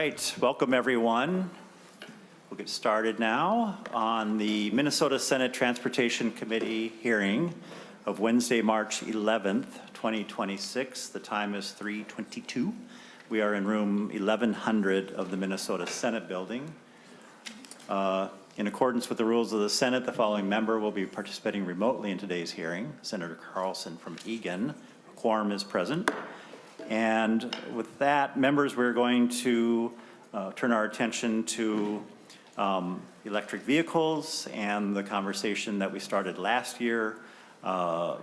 right, welcome everyone. We'll get started now on the Minnesota Senate Transportation Committee hearing of Wednesday, March 11th, 2026. The time is 3:22. We are in room 1100 of the Minnesota Senate building. In accordance with the rules of the Senate, the following member will be participating remotely in today's hearing. Senator Carlson from Eagan. A quorum is present. And with that, members, we're going to turn our attention to electric vehicles and the conversation that we started last year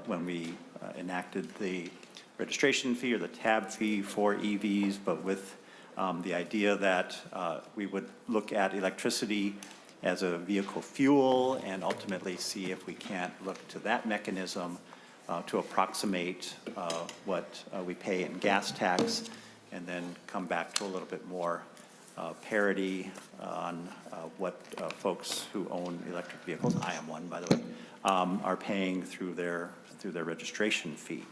when we enacted the registration fee or the tab fee for EVs, but with the idea that we would look at electricity as a vehicle fuel and ultimately see if we can't look to that mechanism to approximate what we pay in gas tax, and then come back to a little bit more parity on what folks who own electric vehicles, I am one by the way, are paying through their registration fee.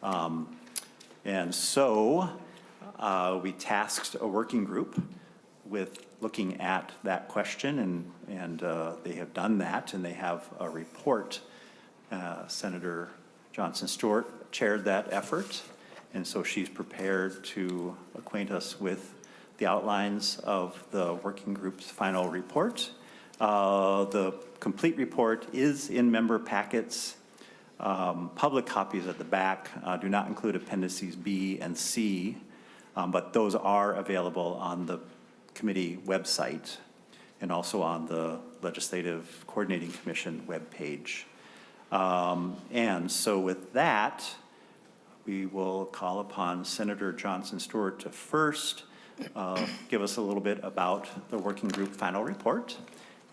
And so we tasked a working group with looking at that question, and they have done that, and they have a report. Senator Johnson Stewart chaired that effort, and so she's prepared to acquaint us with the outlines of the working group's final report. The complete report is in member packets. Public copies at the back do not include appendices B and C, but those are available on the committee website and also on the Legislative Coordinating Commission webpage. And so with that, we will call upon Senator Johnson Stewart to first give us a little bit about the working group final report.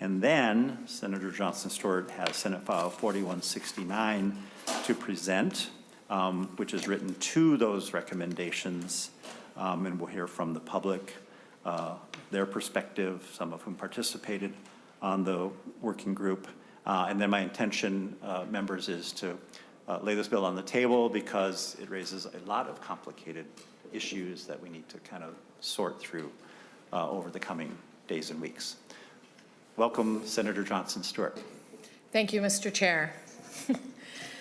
And then Senator Johnson Stewart has Senate File 4169 to present, which is written to those recommendations. And we'll hear from the public, their perspective, some of whom participated on the working group. And then my intention, members, is to lay this bill on the table because it raises a lot of complicated issues that we need to kind of sort through over the coming days and weeks. Welcome, Senator Johnson Stewart. Thank you, Mr. Chair.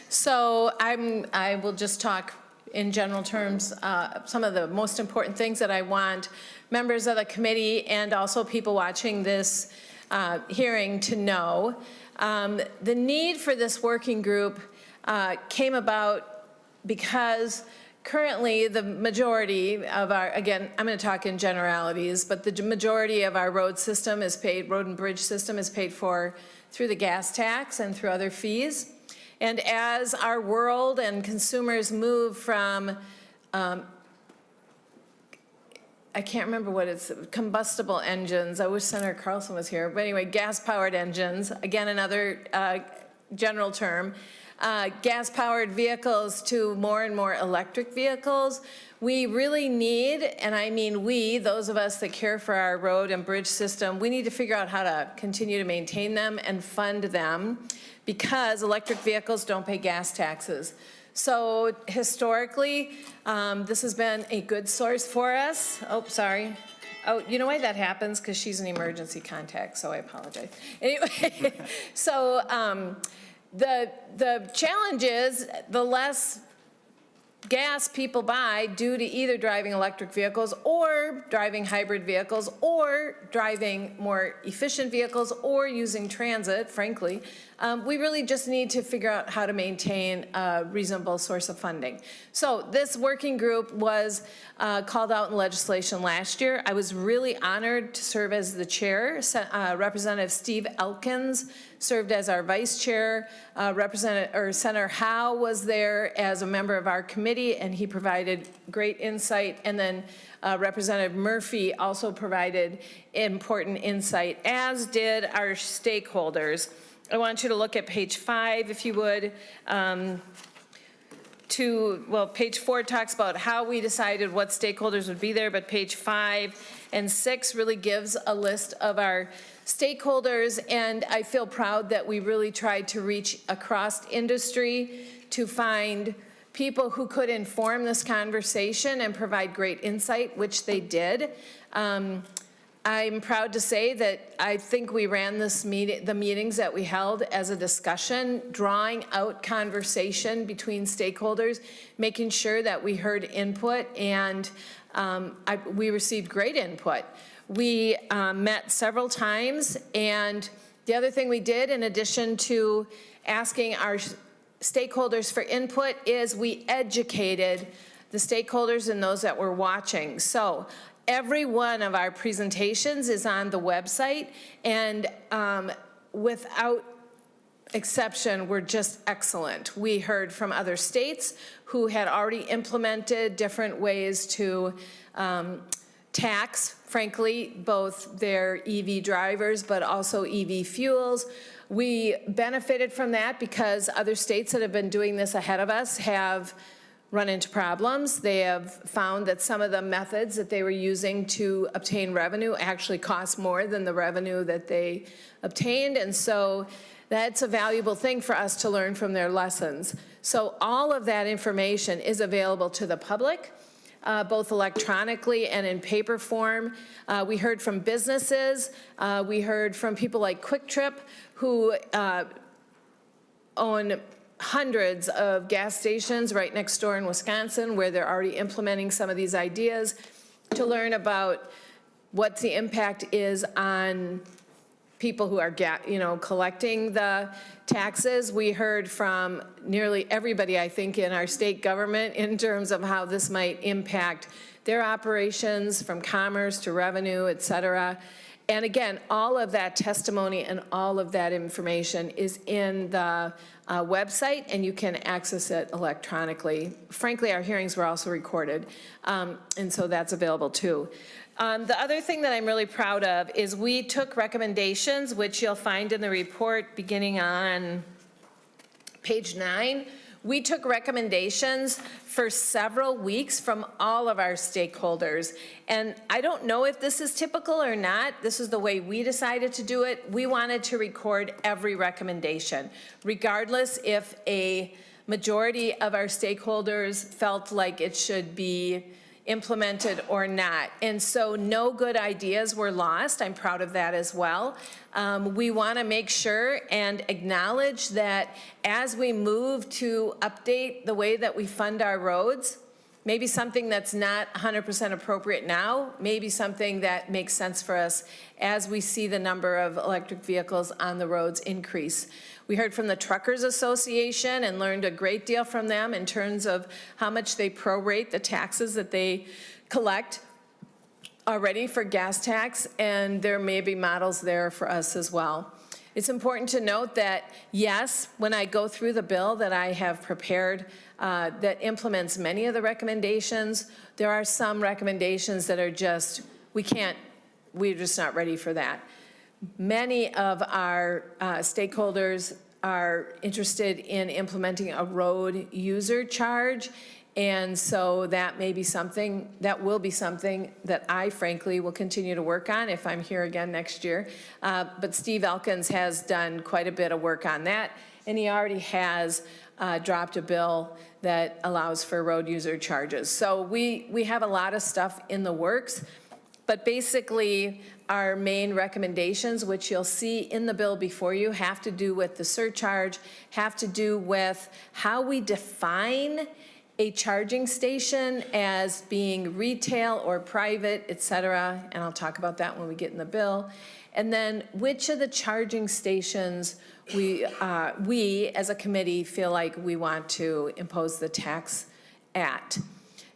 So I will just talk in general terms, some of the most important things that I want members of the committee and also people watching this hearing to know. The need for this working group came about because currently the majority of our, again, I'm going to talk in generalities, but the majority of our road system is paid, road and bridge system is paid for through the gas tax and through other fees. And as our world and consumers move from, I can't remember what it's, combustible engines. I wish Senator Carlson was here. But anyway, gas-powered engines, again, another general term. Gas-powered vehicles to more and more electric vehicles. We really need, and I mean we, those of us that care for our road and bridge system, we need to figure out how to continue to maintain them and fund them because electric vehicles don't pay gas taxes. So historically, this has been a good source for us. Oh, sorry. Oh, you know why that happens? Because she's an emergency contact, so I apologize. Anyway, so the challenge is the less gas people buy due to either driving electric vehicles or driving hybrid vehicles or driving more efficient vehicles or using transit, frankly. We really just need to figure out how to maintain a reasonable source of funding. So this working group was called out in legislation last year. I was really honored to serve as the chair. Representative Steve Elkins served as our vice chair. Senator Howe was there as a member of our committee, and he provided great insight. And then Representative Murphy also provided important insight, as did our stakeholders. I want you to look at page 5, if you would. Page 4 talks about how we decided what stakeholders would be there, but page 5 and 6 really gives a list of our stakeholders, and I feel proud that we really tried to reach across industry to find people who could inform this conversation and provide great insight, which they did. I'm proud to say that I think we ran the meetings that we held as a discussion, drawing out conversation between stakeholders, making sure that we heard input, and we received great input. We met several times, and the other thing we did, in addition to asking our stakeholders for input, is we educated the stakeholders and those that were watching. So every one of our presentations is on the website, and without exception, were just excellent. We heard from other states who had already implemented different ways to tax, frankly, both their EV drivers, but also EV fuels. We benefited from that because other states that have been doing this ahead of us have run into problems. They have found that some of the methods that they were using to obtain revenue actually cost more than the revenue that they obtained, and so that's a valuable thing for us to learn from their lessons. So all of that information is available to the public, both electronically and in paper form. We heard from businesses. We heard from people like Quick Trip, who own hundreds of gas stations right next door in Wisconsin, where they're already implementing some of these ideas, to learn about what the impact is on people who are collecting the taxes. We heard from nearly everybody, I think, in our state government in terms of how this might impact their operations, from commerce to revenue, et cetera. And again, all of that testimony and all of that information is in the website, and you can access it electronically. Frankly, our hearings were also recorded, and so that's available too. The other thing that I'm really proud of is we took recommendations, which you'll find in the report beginning on page 9. We took recommendations for several weeks from all of our stakeholders. And I don't know if this is typical or not. This is the way we decided to do it. We wanted to record every recommendation, regardless if a majority of our stakeholders felt like it should be implemented or not. And so no good ideas were lost. I'm proud of that as well. We want to make sure and acknowledge that as we move to update the way that we fund our roads, maybe something that's not 100% appropriate now, maybe something that makes sense for us as we see the number of electric vehicles on the roads increase. We heard from the Truckers Association and learned a great deal from them in terms of how much they prorate the taxes that they collect already for gas tax, and there may be models there for us as well. It's important to note that, yes, when I go through the bill that I have prepared that implements many of the recommendations, there are some recommendations that are just, we're just not ready for that. Many of our stakeholders are interested in implementing a road user charge, and so that may be something, that will be something that I frankly will continue to work on if I'm here again next year. But Steve Elkins has done quite a bit of work on that, and he already has dropped a bill that allows for road user charges. So we have a lot of stuff in the works. But basically, our main recommendations, which you'll see in the bill before you, have to do with the surcharge, have to do with how we define a charging station as being retail or private, et cetera, and I'll talk about that when we get in the bill. And then which of the charging stations we as a committee feel like we want to impose the tax at.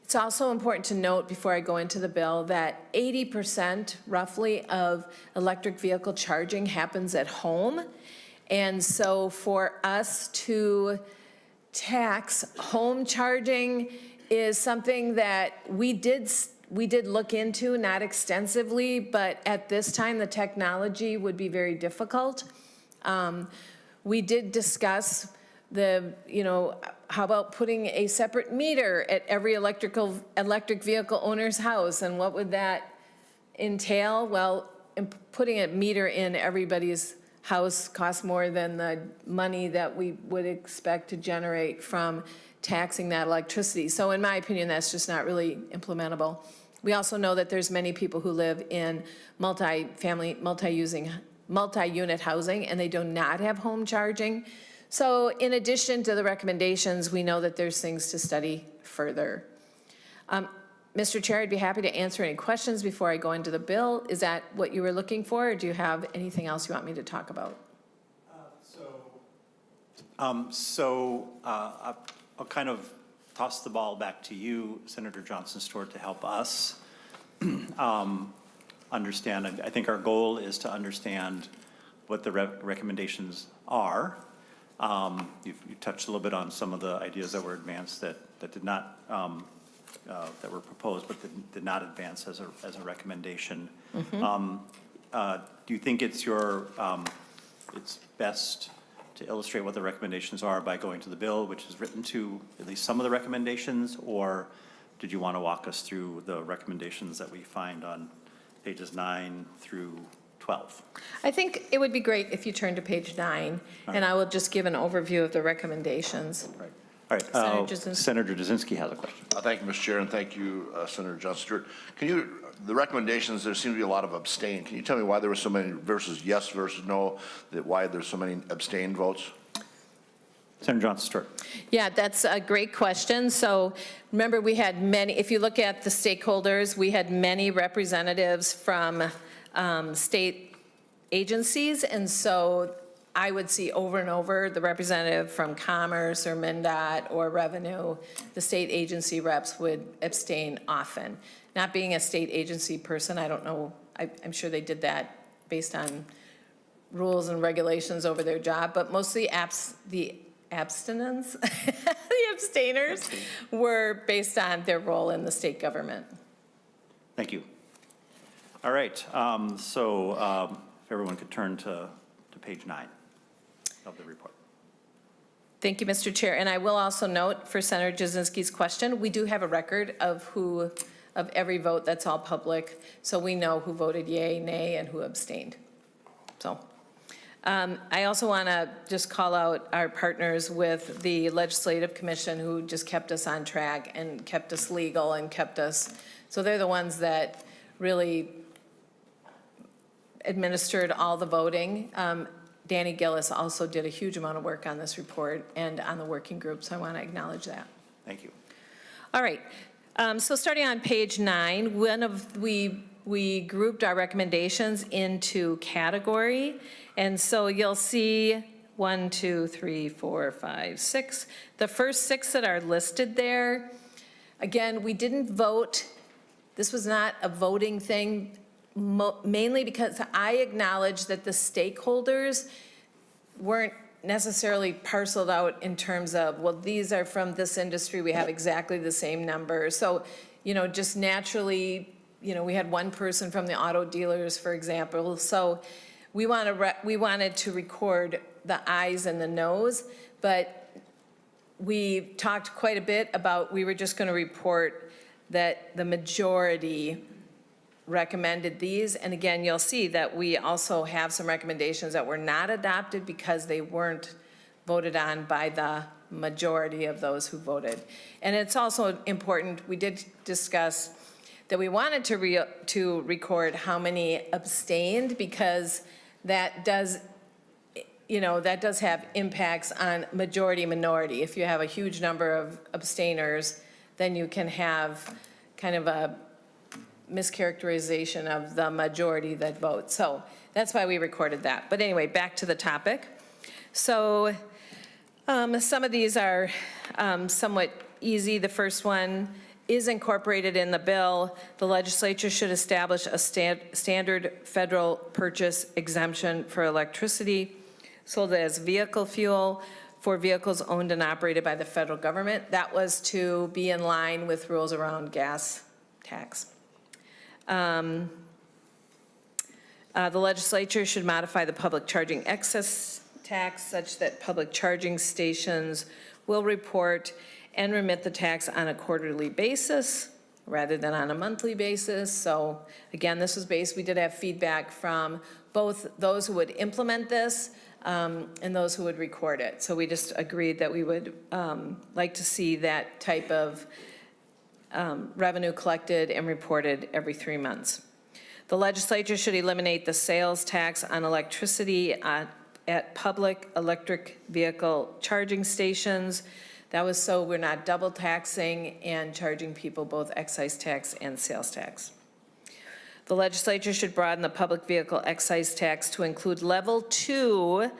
It's also important to note before I go into the bill that 80% roughly of electric vehicle charging happens at home. And so for us to tax home charging is something that we did look into, not extensively, but at this time the technology would be very difficult. We did discuss how about putting a separate meter at every electric vehicle owner's house, and what would that entail? Well, putting a meter in everybody's house costs more than the money that we would expect to generate from taxing that electricity. So in my opinion, that's just not really implementable. We also know that there's many people who live in multi-family, multi-unit housing, and they do not have home charging. So in addition to the recommendations, we know that there's things to study further. Mr. Chair, I'd be happy to answer any questions before I go into the bill. Is that what you were looking for, or do you have anything else you want me to talk about? I'll kind of toss the ball back to you, Senator Johnson Stewart, to help us understand. I think our goal is to understand what the recommendations are. You touched a little bit on some of the ideas that were advanced that did not, that were proposed, but did not advance as a recommendation. Do you think it's it's best to illustrate what the recommendations are by going to the bill, which is written to at least some of the recommendations, or did you want to walk us through the recommendations that we find on pages 9 through 12? I think it would be great if you turn to page 9, and I will just give an overview of the recommendations. Right. All right. Senator Jasinski has a question. Thank you, Mr. Chair, and thank you, Senator Johnson Stewart. The recommendations, there seem to be a lot of abstain. Can you tell me why there were so many versus yes versus no, why there's so many abstained votes? Senator Johnson Stewart. Yeah, that's a great question. So remember, we had many, if you look at the stakeholders, we had many representatives from state agencies, and so I would see over and over the representative from Commerce or MnDOT or Revenue. The state agency reps would abstain often. Not being a state agency person, I don't know, I'm sure they did that based on rules and regulations over their job, but mostly the abstinence, the abstainers were based on their role in the state government. Thank you. All right, if everyone could turn to page 9 of the report. Thank you, Mr. Chair. And I will also note for Senator Jasinski's question, we do have a record of every vote. That's all public. So we know who voted yay, nay, and who abstained. So I also want to just call out our partners with the Legislative Commission who just kept us on track and kept us legal and kept us, so they're the ones that really administered all the voting. Danny Gillis also did a huge amount of work on this report and on the working group, so I want to acknowledge that. Thank you. All right, so starting on page 9, we grouped our recommendations into category, and so you'll see 1, 2, 3, 4, 5, 6. The first 6 that are listed there, again, we didn't vote. This was not a voting thing, mainly because I acknowledge that the stakeholders weren't necessarily parceled out in terms of, well, these are from this industry, we have exactly the same number. So, just naturally, we had one person from the auto dealers, for example. So we wanted to record the ayes and the noes, but we talked quite a bit about, we were just going to report that the majority recommended these. And again, you'll see that we also have some recommendations that were not adopted because they weren't voted on by the majority of those who voted. And it's also important, we did discuss that we wanted to record how many abstained, because that does, that does have impacts on majority minority. If you have a huge number of abstainers, then you can have kind of a mischaracterization of the majority that votes. So that's why we recorded that. But anyway, back to the topic. So some of these are somewhat easy. The first one is incorporated in the bill. The legislature should establish a standard federal purchase exemption for electricity sold as vehicle fuel for vehicles owned and operated by the federal government. That was to be in line with rules around gas tax. The legislature should modify the public charging excess tax such that public charging stations will report and remit the tax on a quarterly basis, rather than on a monthly basis. So again, this was based, we did have feedback from both those who would implement this and those who would record it. So we just agreed that we would like to see that type of revenue collected and reported every 3 months. The legislature should eliminate the sales tax on electricity at public electric vehicle charging stations. That was so we're not double taxing and charging people both excise tax and sales tax. The legislature should broaden the public vehicle excise tax to include level 2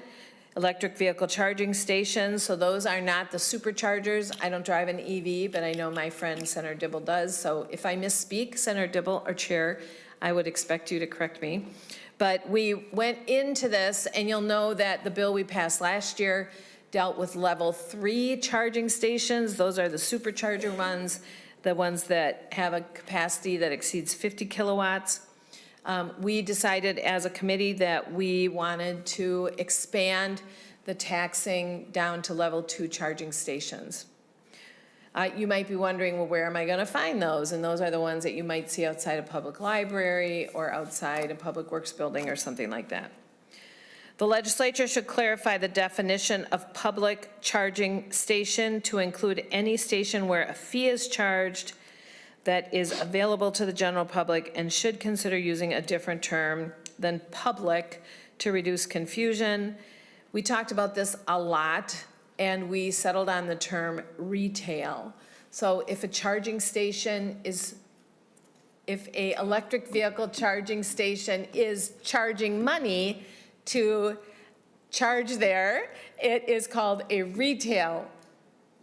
electric vehicle charging stations. So those are not the superchargers. I don't drive an EV, but I know my friend Senator Dibble does. So if I misspeak, Senator Dibble or Chair, I would expect you to correct me. But we went into this, and you'll know that the bill we passed last year dealt with level 3 charging stations. Those are the supercharger ones, the ones that have a capacity that exceeds 50 kilowatts. We decided as a committee that we wanted to expand the taxing down to level 2 charging stations. You might be wondering, well, where am I going to find those? And those are the ones that you might see outside a public library or outside a public works building or something like that. The legislature should clarify the definition of public charging station to include any station where a fee is charged that is available to the general public, and should consider using a different term than public to reduce confusion. We talked about this a lot, and we settled on the term retail. So if a charging station is, if a electric vehicle charging station is charging money to charge there, it is called a retail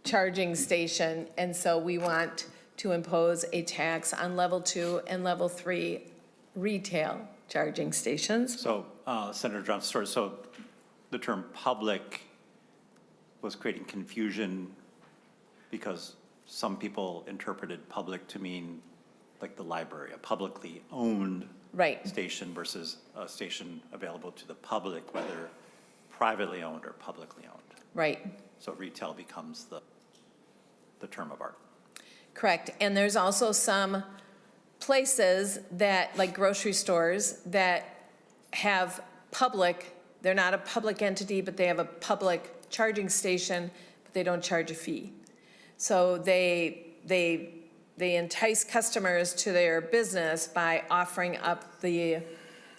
charging station. And so we want to impose a tax on level 2 and level 3 retail charging stations. So Senator John Stewart, so the term public was creating confusion because some people interpreted public to mean like the library, a publicly owned Right. station versus a station available to the public, whether privately owned or publicly owned. Right. So retail becomes the term of art. Correct. And there's also some places that, like grocery stores, that have public, they're not a public entity, but they have a public charging station, but they don't charge a fee. So they entice customers to their business by offering up the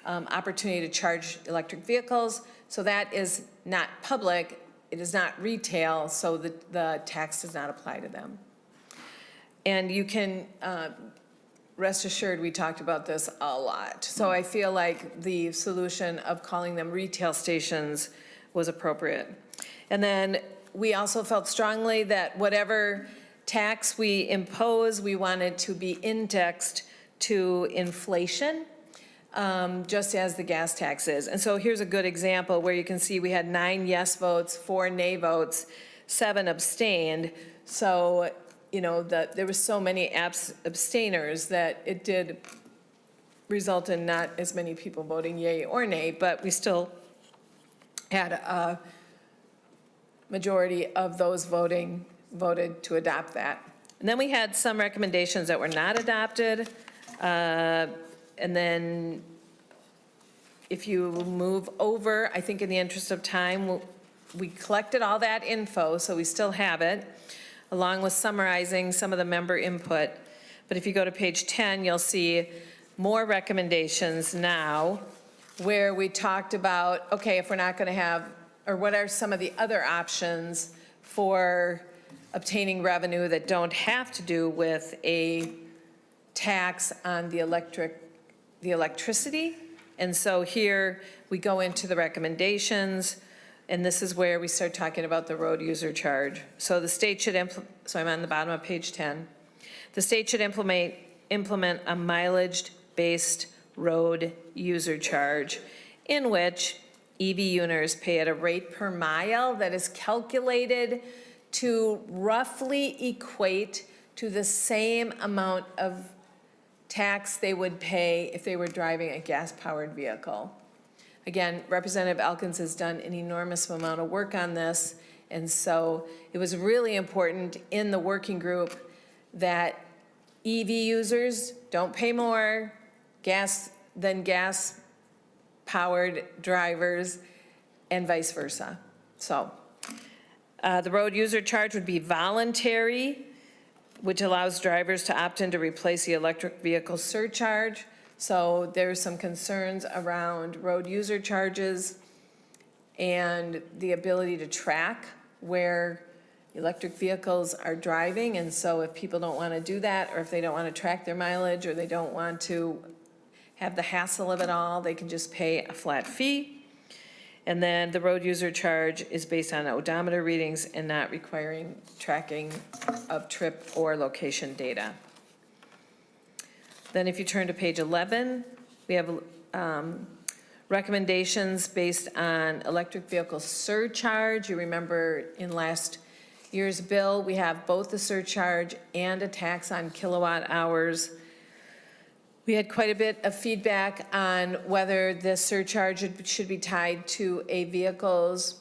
opportunity to charge electric vehicles. So that is not public, it is not retail, so the tax does not apply to them. And you can rest assured, we talked about this a lot. So I feel like the solution of calling them retail stations was appropriate. And then we also felt strongly that whatever tax we impose, we wanted to be indexed to inflation, just as the gas tax is. And so here's a good example where you can see we had 9 yes votes, 4 nay votes, 7 abstained. So, you know, there was so many abstainers that it did result in not as many people voting yay or nay, but we still had a majority of those voted to adopt that. And then we had some recommendations that were not adopted. And then if you move over, I think in the interest of time, we collected all that info, so we still have it, along with summarizing some of the member input. But if you go to page 10, you'll see more recommendations now where we talked about, okay, if we're not going to have, or what are some of the other options for obtaining revenue that don't have to do with a tax on the electricity. And so here we go into the recommendations, and this is where we start talking about the road user charge. So the state should so I'm on the bottom of page 10. The state should implement a mileage-based road user charge in which EV owners pay at a rate per mile that is calculated to roughly equate to the same amount of tax they would pay if they were driving a gas-powered vehicle. Again, Representative Elkins has done an enormous amount of work on this, and so it was really important in the working group that EV users don't pay more than gas-powered drivers, and vice versa. So the road user charge would be voluntary, which allows drivers to opt in to replace the electric vehicle surcharge. So there's some concerns around road user charges and the ability to track where electric vehicles are driving. And so if people don't want to do that, or if they don't want to track their mileage, or they don't want to have the hassle of it all, they can just pay a flat fee. And then the road user charge is based on odometer readings and not requiring tracking of trip or location data. Then if you turn to page 11, we have recommendations based on electric vehicle surcharge. You remember in last year's bill, we have both the surcharge and a tax on kilowatt hours. We had quite a bit of feedback on whether this surcharge should be tied to a vehicle's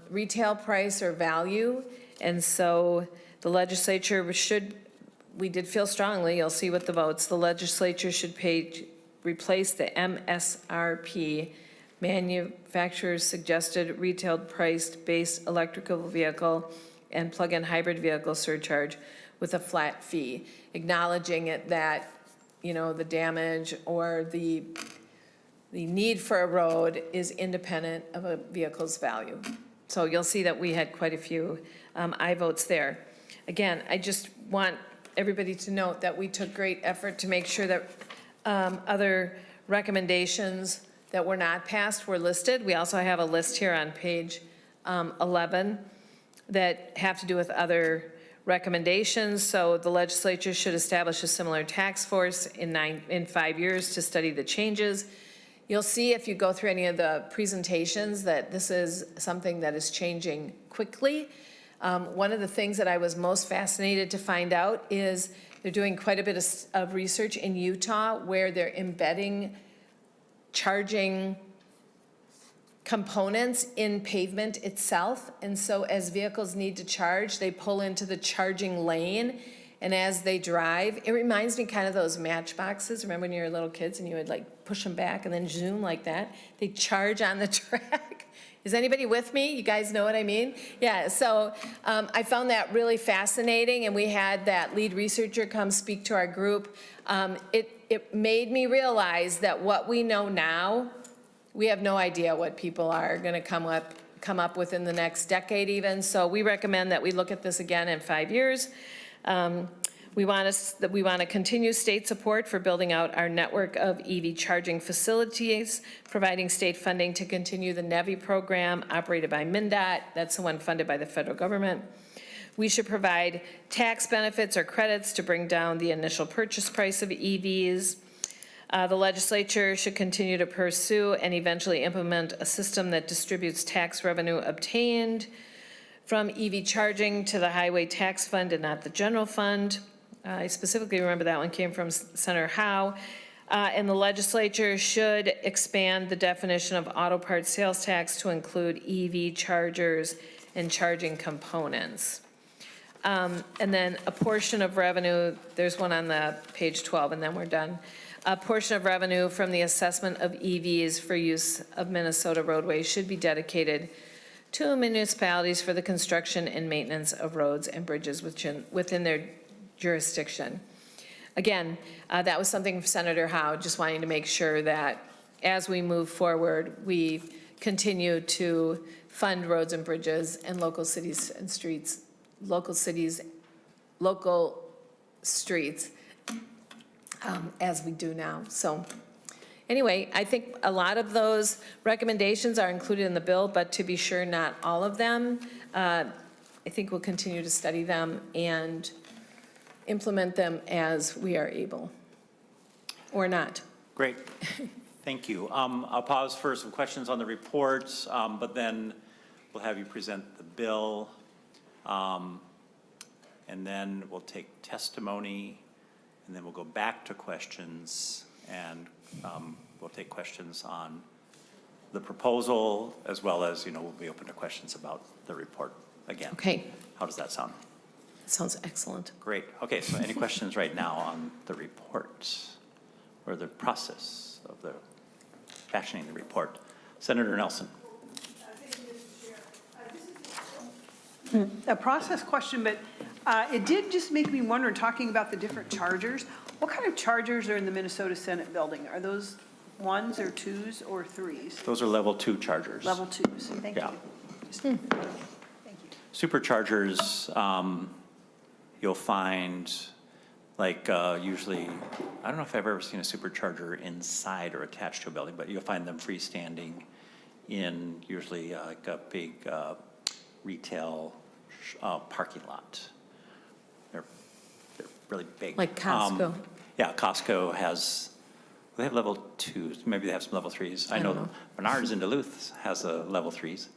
retail price or value. And so the legislature we did feel strongly, you'll see with the votes, the legislature should replace the MSRP, manufacturer's suggested retail priced base electrical vehicle and plug-in hybrid vehicle surcharge, with a flat fee, acknowledging it that, you know, the damage or the need for a road is independent of a vehicle's value. So you'll see that we had quite a few aye votes there. Again, I just want everybody to note that we took great effort to make sure that other recommendations that were not passed were listed. We also have a list here on page 11 that have to do with other recommendations. So the legislature should establish a similar task force in 5 years to study the changes. You'll see if you go through any of the presentations that this is something that is changing quickly. One of the things that I was most fascinated to find out is they're doing quite a bit of research in Utah where they're embedding charging components in pavement itself. And so as vehicles need to charge, they pull into the charging lane. And as they drive, it reminds me kind of those matchboxes. Remember when you were little kids and you would like push them back and then zoom like that? They charge on the track. Is anybody with me? You guys know what I mean? Yeah, so I found that really fascinating, and we had that lead researcher come speak to our group. It made me realize that what we know now, we have no idea what people are gonna come up with in the next decade even. So we recommend that we look at this again in 5 years. We want to continue state support for building out our network of EV charging facilities, providing state funding to continue the NEVI program operated by MnDOT. That's the one funded by the federal government. We should provide tax benefits or credits to bring down the initial purchase price of EVs. The legislature should continue to pursue and eventually implement a system that distributes tax revenue obtained from EV charging to the highway tax fund and not the general fund. I specifically remember that one came from Senator Howe. And the legislature should expand the definition of auto parts sales tax to include EV chargers and charging components. And then a portion of revenue, there's one on the page 12 and then we're done. A portion of revenue from the assessment of EVs for use of Minnesota roadways should be dedicated to municipalities for the construction and maintenance of roads and bridges within their jurisdiction. Again, that was something from Senator Howe, just wanting to make sure that as we move forward, we continue to fund roads and bridges and local cities and streets, local streets, as we do now. So anyway, I think a lot of those recommendations are included in the bill, but to be sure, not all of them. I think we'll continue to study them and implement them as we are able, or not. Great, thank you. I'll pause for some questions on the reports, but then we'll have you present the bill. And then we'll take testimony, and then we'll go back to questions, and we'll take questions on the proposal, as well as, we'll be open to questions about the report again. Okay. How does that sound? Sounds excellent. Great. Okay, so any questions right now on the report or the process of the fashioning the report? Senator Nelson. A process question, but it did just make me wonder, talking about the different chargers, what kind of chargers are in the Minnesota Senate building? Are those 1s or 2s or 3s? Those are level 2 chargers. Level 2s, thank you. Yeah. Thank you. Superchargers, you'll find, like, usually, I don't know if I've ever seen a supercharger inside or attached to a building, but you'll find them freestanding in usually like a big retail parking lot. They're really big. Like Costco. Yeah, Costco has, they have level 2s, maybe they have some level 3s. I know Menards in Duluth has a level 3s.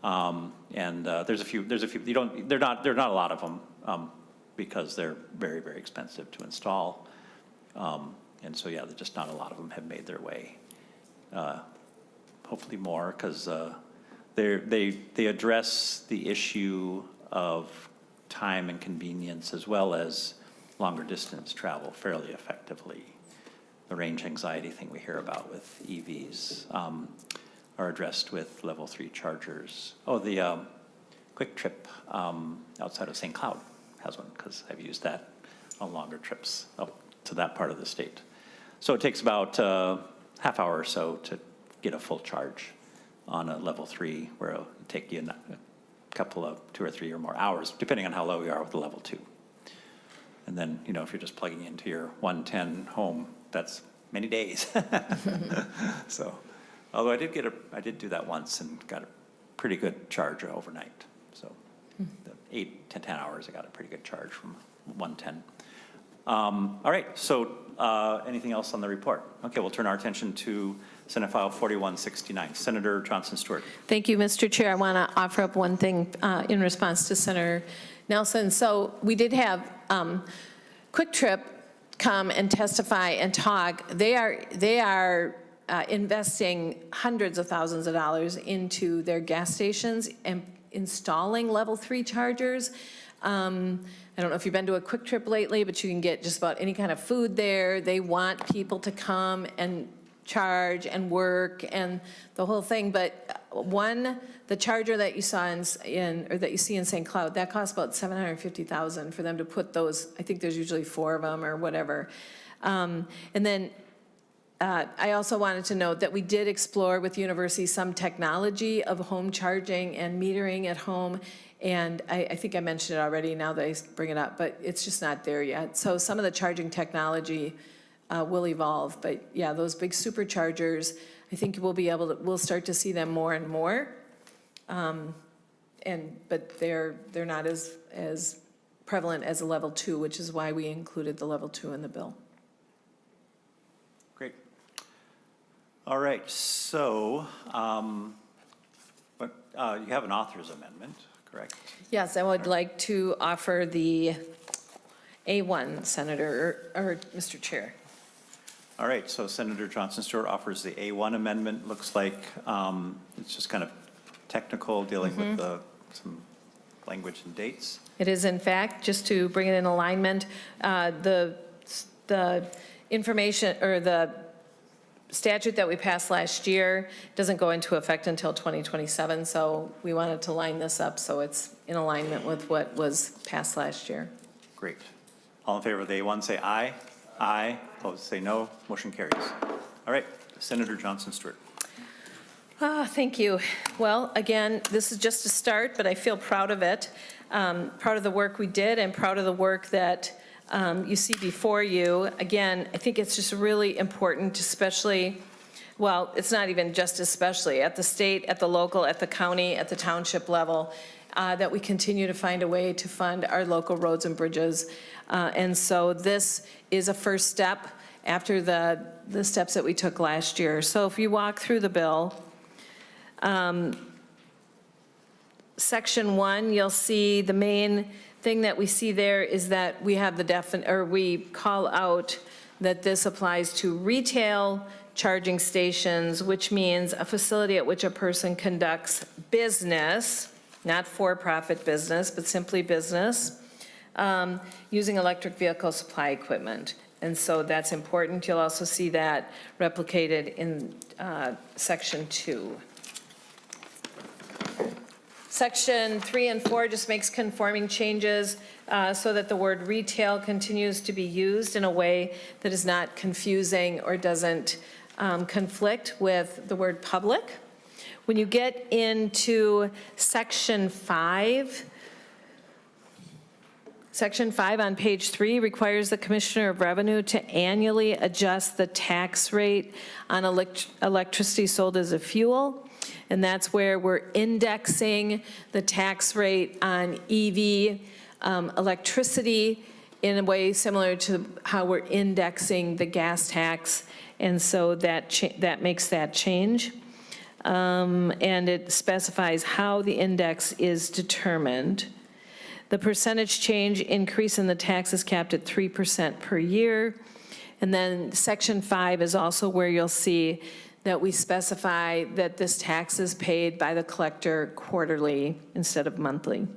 And there's a few, they're not a lot of them because they're very, very expensive to install. And so, yeah, just not a lot of them have made their way. Hopefully more, because they address the issue of time and convenience as well as longer distance travel fairly effectively. The range anxiety thing we hear about with EVs are addressed with level 3 chargers. Oh, the Quick Trip outside of St. Cloud has one, because I've used that on longer trips up to that part of the state. So it takes about half hour or so to get a full charge on a level 3, where it'll take you a couple of 2 or 3 or more hours, depending on how low you are with the level 2. And then, you know, if you're just plugging into your 110 home, that's many days. So, although I did do that once and got a pretty good charge overnight. So, the 8 to 10 hours, I got a pretty good charge from 110. All right, so anything else on the report? Okay, we'll turn our attention to Senate File 4169. Senator Johnson Stewart. Thank you, Mr. Chair. I want to offer up one thing in response to Senator Nelson. So we did have Quick Trip come and testify and talk. They are investing hundreds of thousands of dollars into their gas stations and installing level 3 chargers. I don't know if you've been to a Quick Trip lately, but you can get just about any kind of food there. They want people to come and charge and work and the whole thing. But the charger that you saw or that you see in St. Cloud, that costs about $750,000 for them to put those. I think there's usually 4 of them or whatever. And then I also wanted to note that we did explore with the university some technology of home charging and metering at home. And I think I mentioned it already now that I bring it up, but it's just not there yet. So some of the charging technology will evolve. But yeah, those big superchargers, I think we'll start to see them more and more. But they're not as prevalent as a level 2, which is why we included the level 2 in the bill. Great. All right, so you have an author's amendment, correct? Yes, I would like to offer the A1, Senator, or Mr. Chair. All right, so Senator Johnson Stewart offers the A1 amendment. Looks like it's just kind of technical, dealing with some language and dates. It is, in fact, just to bring it in alignment, the information or the statute that we passed last year doesn't go into effect until 2027, so we wanted to line this up so it's in alignment with what was passed last year. Great. All in favor of the A1, say aye. Aye. Opposed, say no. Motion carries. All right, Senator Johnson Stewart. Thank you. Well, again, this is just a start, but I feel proud of it. Proud of the work we did and proud of the work that you see before you. Again, I think it's just really important, especially, well, it's not even just especially, at the state, at the local, at the county, at the township level, that we continue to find a way to fund our local roads and bridges. And so this is a first step after the steps that we took last year. So if you walk through the bill, Section 1, you'll see the main thing that we see there is that we have we call out that this applies to retail charging stations, which means a facility at which a person conducts business, not for-profit business, but simply business, using electric vehicle supply equipment. And so that's important. You'll also see that replicated in Section 2. Section 3 and 4 just makes conforming changes so that the word retail continues to be used in a way that is not confusing or doesn't conflict with the word public. When you get into Section 5, Section 5 on page 3 requires the Commissioner of Revenue to annually adjust the tax rate on electricity sold as a fuel. And that's where we're indexing the tax rate on EV electricity in a way similar to how we're indexing the gas tax. And so that makes that change. And it specifies how the index is determined. The percentage change increase in the tax is capped at 3% per year. And then Section 5 is also where you'll see that we specify that this tax is paid by the collector quarterly instead of monthly.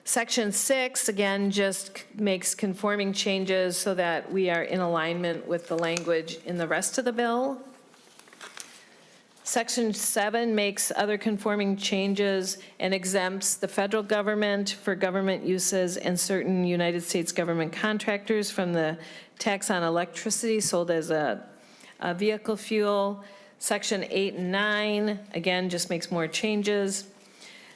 Section 6, again, just makes conforming changes so that we are in alignment with the language in the rest of the bill. Section 7 makes other conforming changes and exempts the federal government for government uses and certain United States government contractors from the tax on electricity sold as a vehicle fuel. Section 8 and 9, again, just makes more changes.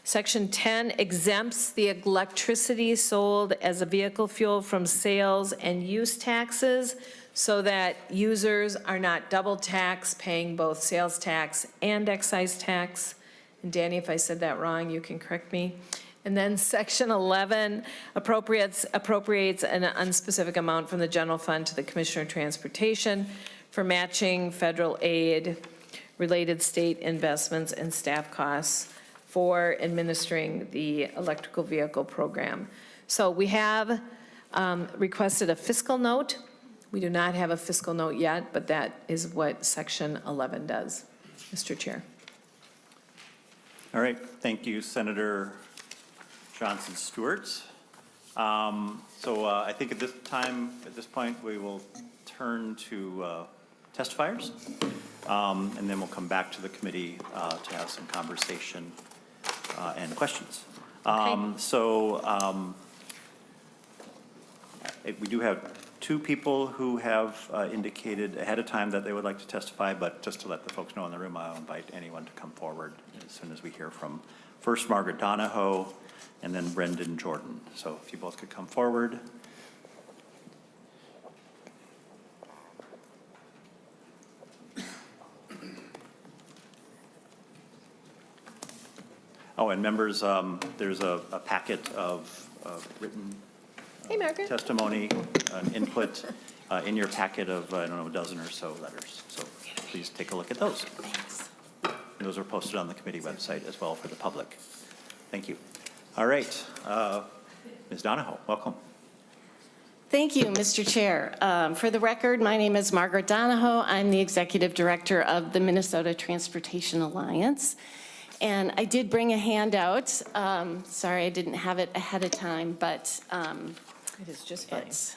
Section 10 exempts the electricity sold as a vehicle fuel from sales and use taxes so that users are not double taxed, paying both sales tax and excise tax. And Danny, if I said that wrong, you can correct me. And then Section 11 appropriates an unspecific amount from the general fund to the Commissioner of Transportation for matching federal aid, related state investments, and staff costs for administering the electrical vehicle program. So we have requested a fiscal note. We do not have a fiscal note yet, but that is what Section 11 does, Mr. Chair. All right, thank you, Senator Johnson Stewart. So I think at this point, we will turn to testifiers, and then we'll come back to the committee to have some conversation and questions. We do have two people who have indicated ahead of time that they would like to testify, but just to let the folks know in the room, I'll invite anyone to come forward as soon as we hear from first Margaret Donahoe and then Brendan Jordan. So if you both could come forward. Oh, and members, there's a packet of written Hey, Margaret. testimony, input in your packet of, I don't know, a dozen or so letters. So please take a look at those. Thanks. And those are posted on the committee website as well for the public. Thank you. All right, Ms. Donahoe, welcome. Thank you, Mr. Chair. For the record, my name is Margaret Donahoe. I'm the Executive Director of the Minnesota Transportation Alliance. And I did bring a handout. Sorry, I didn't have it ahead of time, but It is just fine. it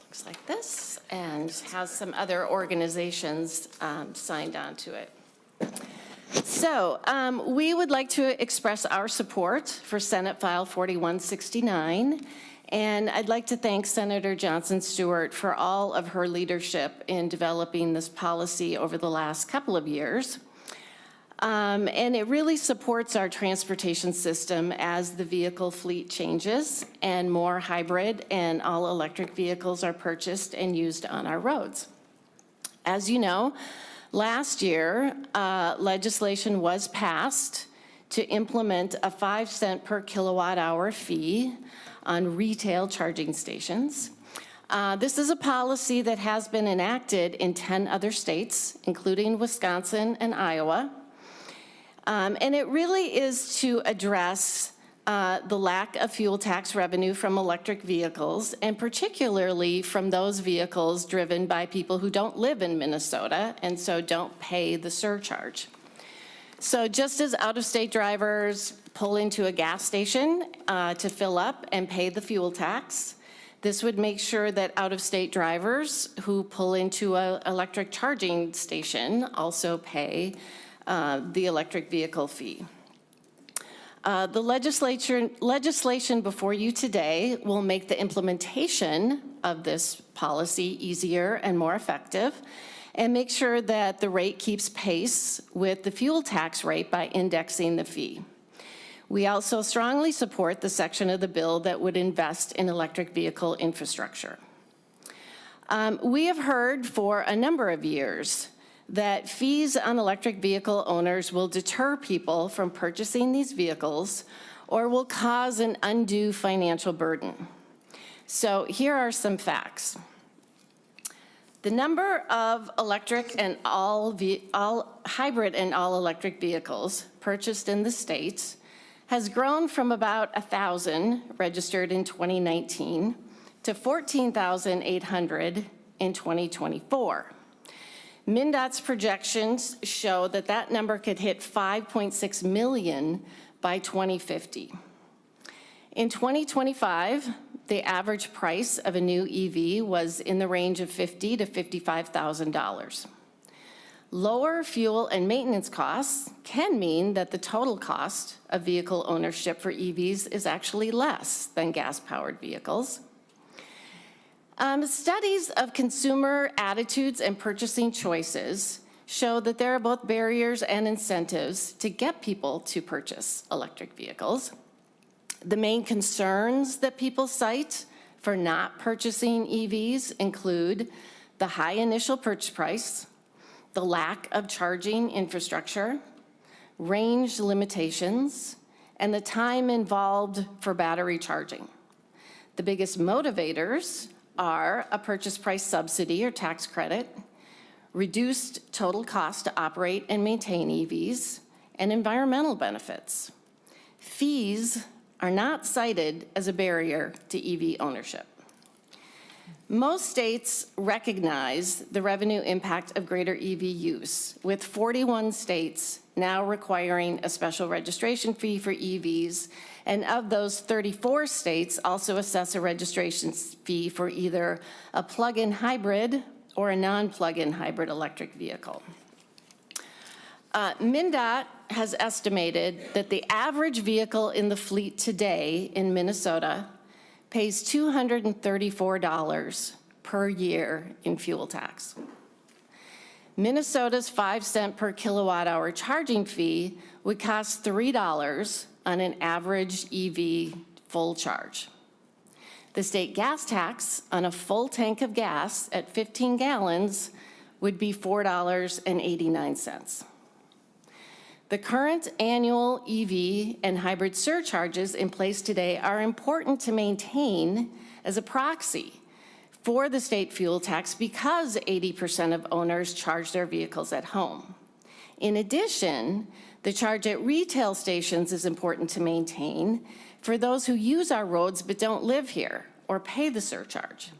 looks like this and has some other organizations signed on to it. So we would like to express our support for Senate File 4169. And I'd like to thank Senator Johnson Stewart for all of her leadership in developing this policy over the last couple of years. And it really supports our transportation system as the vehicle fleet changes and more hybrid and all-electric vehicles are purchased and used on our roads. As you know, last year, legislation was passed to implement a 5-cent per kilowatt-hour fee on retail charging stations. This is a policy that has been enacted in 10 other states, including Wisconsin and Iowa. And it really is to address the lack of fuel tax revenue from electric vehicles, and particularly from those vehicles driven by people who don't live in Minnesota and so don't pay the surcharge. So just as out-of-state drivers, pull into a gas station to fill up and pay the fuel tax. This would make sure that out-of-state drivers who pull into an electric charging station also pay the electric vehicle fee. The legislation before you today will make the implementation of this policy easier and more effective, and make sure that the rate keeps pace with the fuel tax rate by indexing the fee. We also strongly support the section of the bill that would invest in electric vehicle infrastructure. We have heard for a number of years that fees on electric vehicle owners will deter people from purchasing these vehicles or will cause an undue financial burden. So here are some facts. The number of electric and all hybrid and all electric vehicles purchased in the state has grown from about 1,000 registered in 2019 to 14,800 in 2024. MnDOT's projections show that that number could hit 5.6 million by 2050. In 2025, the average price of a new EV was in the range of $50,000 to $55,000. Lower fuel and maintenance costs can mean that the total cost of vehicle ownership for EVs is actually less than gas-powered vehicles. Studies of consumer attitudes and purchasing choices show that there are both barriers and incentives to get people to purchase electric vehicles. The main concerns that people cite for not purchasing EVs include the high initial purchase price, the lack of charging infrastructure, range limitations, and the time involved for battery charging. The biggest motivators are a purchase price subsidy or tax credit, reduced total cost to operate and maintain EVs, and environmental benefits. Fees are not cited as a barrier to EV ownership. Most states recognize the revenue impact of greater EV use, with 41 states now requiring a special registration fee for EVs, and of those, 34 states also assess a registration fee for either a plug-in hybrid or a non-plug-in hybrid electric vehicle. MnDOT has estimated that the average vehicle in the fleet today in Minnesota pays $234 per year in fuel tax. Minnesota's 5-cent per kilowatt hour charging fee would cost $3 on an average EV full charge. The state gas tax on a full tank of gas at 15 gallons would be $4.89. The current annual EV and hybrid surcharges in place today are important to maintain as a proxy for the state fuel tax because 80% of owners charge their vehicles at home. In addition, the charge at retail stations is important to maintain for those who use our roads but don't live here or pay the surcharge.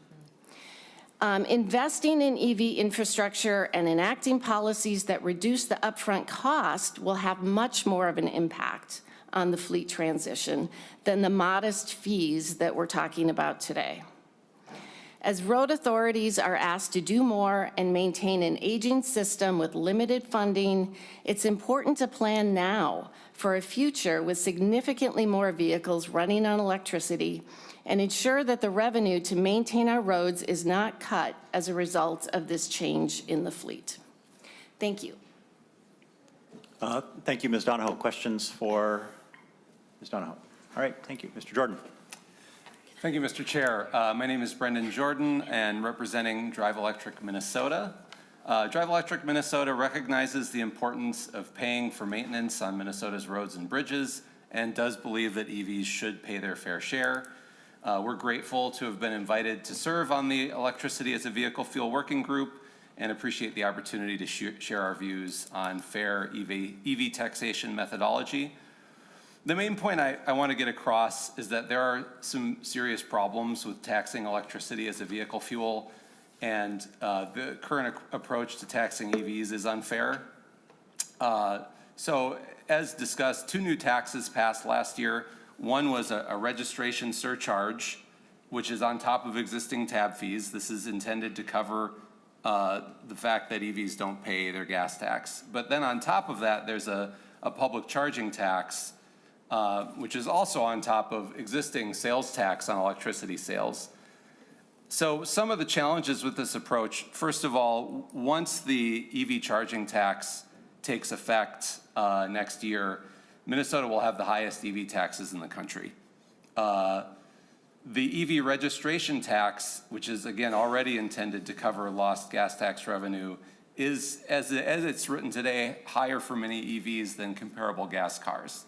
Investing in EV infrastructure and enacting policies that reduce the upfront cost will have much more of an impact on the fleet transition than the modest fees that we're talking about today. As road authorities are asked to do more and maintain an aging system with limited funding, it's important to plan now for a future with significantly more vehicles running on electricity and ensure that the revenue to maintain our roads is not cut as a result of this change in the fleet. Thank you. Thank you, Ms. Donahoe. Questions for Ms. Donahoe? All right, thank you. Mr. Jordan. Thank you, Mr. Chair. My name is Brendan Jordan, and representing Drive Electric Minnesota. Drive Electric Minnesota recognizes the importance of paying for maintenance on Minnesota's roads and bridges and does believe that EVs should pay their fair share. We're grateful to have been invited to serve on the Electricity as a Vehicle Fuel Working Group and appreciate the opportunity to share our views on fair EV taxation methodology. The main point I want to get across is that there are some serious problems with taxing electricity as a vehicle fuel, and the current approach to taxing EVs is unfair. So as discussed, 2 new taxes passed last year. One was a registration surcharge, which is on top of existing tab fees. This is intended to cover the fact that EVs don't pay their gas tax. But then on top of that, there's a public charging tax, which is also on top of existing sales tax on electricity sales. So some of the challenges with this approach, first of all, once the EV charging tax takes effect next year, Minnesota will have the highest EV taxes in the country. The EV registration tax, which is again already intended to cover lost gas tax revenue, is, as it's written today, higher for many EVs than comparable gas cars.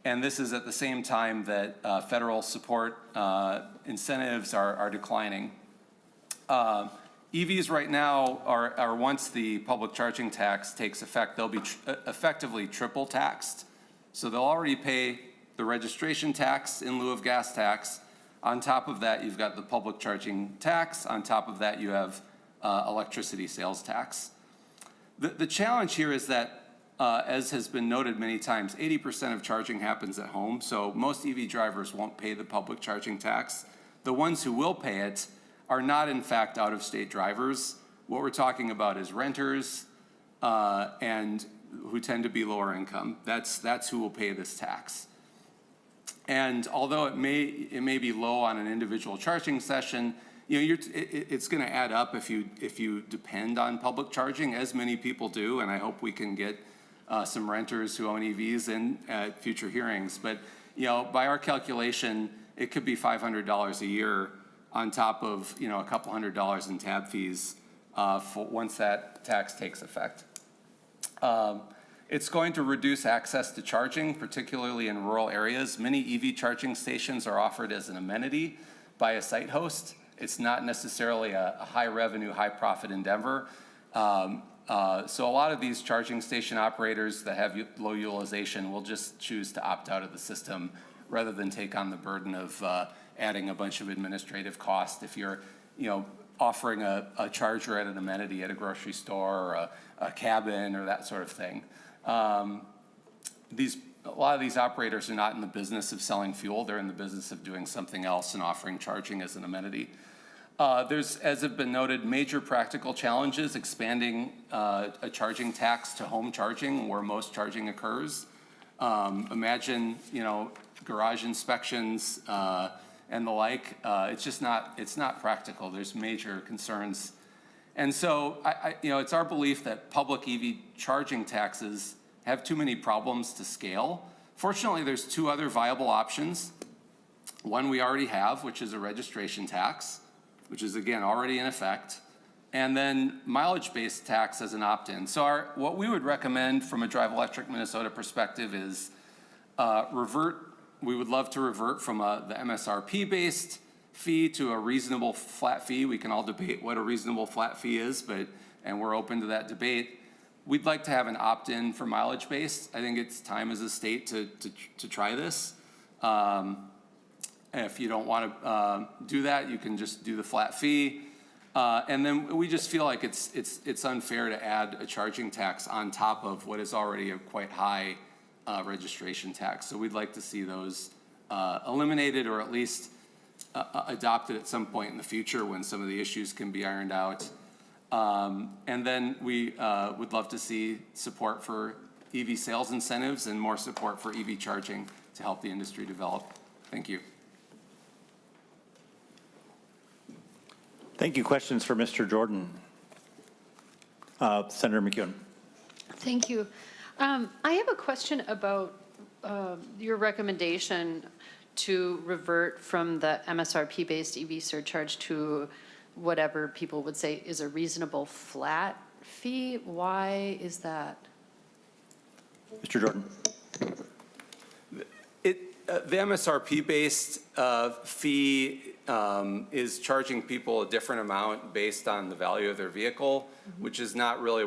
And this is at the same time that federal support incentives are declining. EVs right now are once the public charging tax takes effect, they'll be effectively triple taxed. So they'll already pay the registration tax in lieu of gas tax. On top of that, you've got the public charging tax. On top of that, you have electricity sales tax. The challenge here is that, as has been noted many times, 80% of charging happens at home, so most EV drivers won't pay the public charging tax. The ones who will pay it are not, in fact, out-of-state drivers. What we're talking about is renters and who tend to be lower income. That's who will pay this tax. And although it may be low on an individual charging session, it's going to add up if you depend on public charging, as many people do, and I hope we can get some renters who own EVs in at future hearings. But by our calculation, it could be $500 a year on top of a couple $100 in tab fees once that tax takes effect. It's going to reduce access to charging, particularly in rural areas. Many EV charging stations are offered as an amenity by a site host. It's not necessarily a high revenue, high profit endeavor. So a lot of these charging station operators that have low utilization will just choose to opt out of the system rather than take on the burden of adding a bunch of administrative cost. If you're, offering a charger at an amenity at a grocery store or a cabin or that sort of thing. A lot of these operators are not in the business of selling fuel. They're in the business of doing something else and offering charging as an amenity. There's, as have been noted, major practical challenges expanding a charging tax to home charging where most charging occurs. Imagine, garage inspections and the like. It's not practical. There's major concerns. And so, it's our belief that public EV charging taxes have too many problems to scale. Fortunately, there's 2 other viable options. One we already have, which is a registration tax, which is, again, already in effect, and then mileage-based tax as an opt-in. So what we would recommend from a Drive Electric Minnesota perspective is we would love to revert from the MSRP-based fee to a reasonable flat fee. We can all debate what a reasonable flat fee is, and we're open to that debate. We'd like to have an opt-in for mileage-based. I think it's time as a state to try this. If you don't want to do that, you can just do the flat fee. And then we just feel like it's unfair to add a charging tax on top of what is already a quite high registration tax. So we'd like to see those eliminated or at least adopted at some point in the future when some of the issues can be ironed out. And then we would love to see support for EV sales incentives and more support for EV charging to help the industry develop. Thank you. Thank you. Questions for Mr. Jordan? Senator McEwen. Thank you. I have a question about your recommendation to revert from the MSRP-based EV surcharge to whatever people would say is a reasonable flat fee. Why is that? Mr. Jordan. The MSRP-based fee is charging people a different amount based on the value of their vehicle, which is not really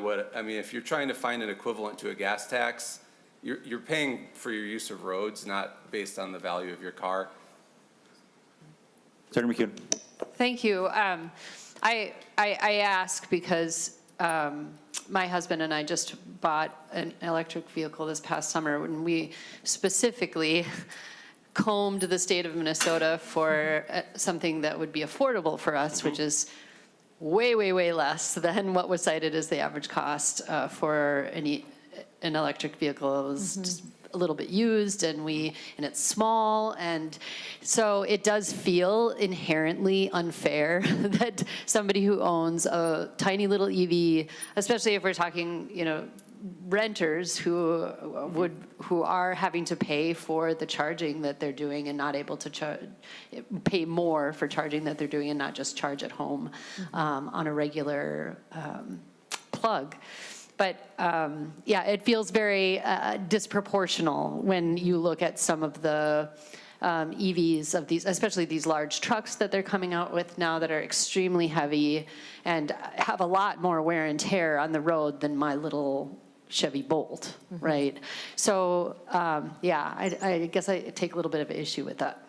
if you're trying to find an equivalent to a gas tax, you're paying for your use of roads, not based on the value of your car. Senator McEwen. Thank you. I ask because my husband and I just bought an electric vehicle this past summer when we specifically combed the state of Minnesota for something that would be affordable for us, which is way, way, way less than what was cited as the average cost for an electric vehicle. It was just a little bit used, and it's small, and so it does feel inherently unfair that somebody who owns a tiny little EV, especially if we're talking, renters who are having to pay for the charging that they're doing and not able to pay more for charging that they're doing and not just charge at home on a regular plug. But yeah, it feels very disproportional when you look at some of the EVs of these, especially these large trucks that they're coming out with now that are extremely heavy and have a lot more wear and tear on the road than my little Chevy Bolt, right? So yeah, I guess I take a little bit of an issue with that.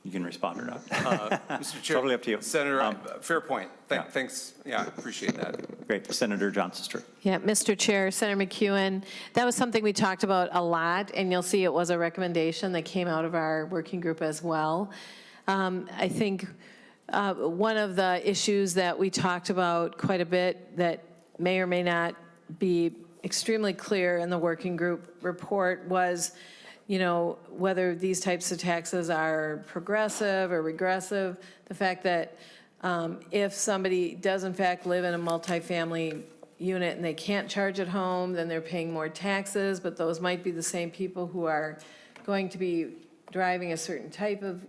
You can respond or not. Mr. Chair. Totally up to you. Senator, fair point. yeah. Thanks. Yeah, I appreciate that. Great. Senator Johnson. Yeah, Mr. Chair, Senator McEwen, that was something we talked about a lot, and you'll see it was a recommendation that came out of our working group as well. I think one of the issues that we talked about quite a bit that may or may not be extremely clear in the working group report was, whether these types of taxes are progressive or regressive. The fact that if somebody does in fact live in a multifamily unit and they can't charge at home, then they're paying more taxes, but those might be the same people who are going to be driving a certain type of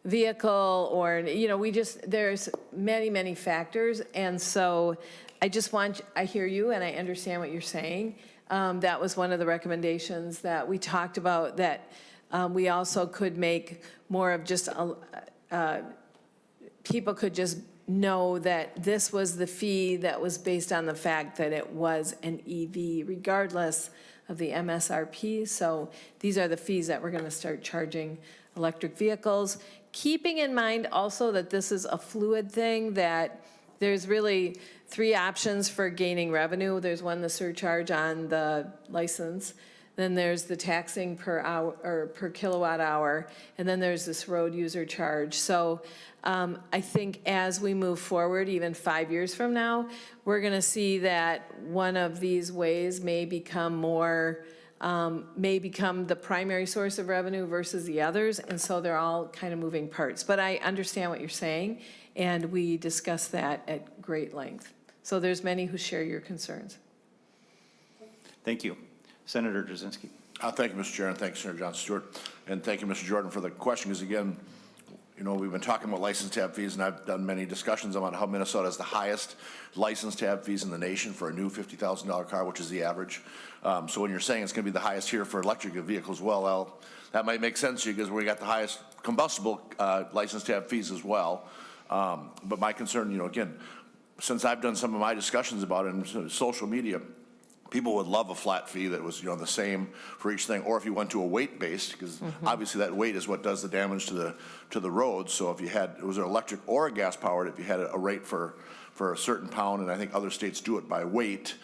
vehicle, or, there's many, many factors. And so I hear you and I understand what you're saying. That was one of the recommendations that we talked about, that we also could make more of just, people could just know that this was the fee that was based on the fact that it was an EV, regardless of the MSRP. So these are the fees that we're going to start charging electric vehicles. Keeping in mind also that this is a fluid thing, that there's really 3 options for gaining revenue. There's one, the surcharge on the license. Then there's the taxing per hour or per kilowatt hour. And then there's this road user charge. So I think as we move forward, even 5 years from now, we're going to see that one of these ways may become the primary source of revenue versus the others. And so they're all kind of moving parts. But I understand what you're saying, and we discussed that at great length. So there's many who share your concerns. Thank you. Senator Jasinski. Thank you, Mr. Chair, and thank you, Senator Johnson Stewart. And thank you, Mr. Jordan, for the question, because again, we've been talking about license tab fees, and I've done many discussions about how Minnesota has the highest license tab fees in the nation for a new $50,000 car, which is the average. So when you're saying it's going to be the highest here for electric vehicles, well, that might make sense to you because we got the highest combustible license tab fees as well. But my concern, again, since I've done some of my discussions about it in social media, people would love a flat fee that was, the same for each thing, or if you went to a weight-based, because obviously that weight is what does the damage to the road. So if you had, it was an electric or a gas-powered, if you had a rate for a certain pound, and I think other states do it by weight.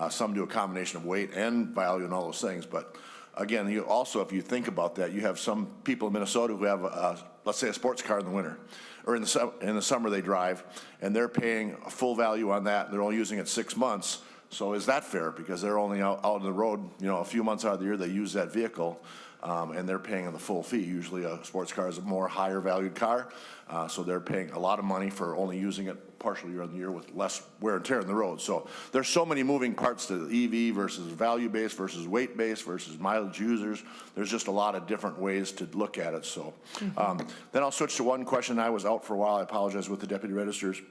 Some do a combination of weight and value and all those things. But again, you also, if you think about that, you have some people in Minnesota who have, let's say, a sports car in the winter, or in the summer they drive, and they're paying a full value on that. They're only using it 6 months. So is that fair? Because they're only out on the road, a few months out of the year they use that vehicle, and they're paying the full fee. Usually a sports car is a more higher valued car, so they're paying a lot of money for only using it partial year on the year with less wear and tear on the road. So there's so many moving parts to EV versus value-based versus weight-based versus mileage users. There's just a lot of different ways to look at it. So then I'll switch to one question. I was out for a while. I apologize, with the deputy registers.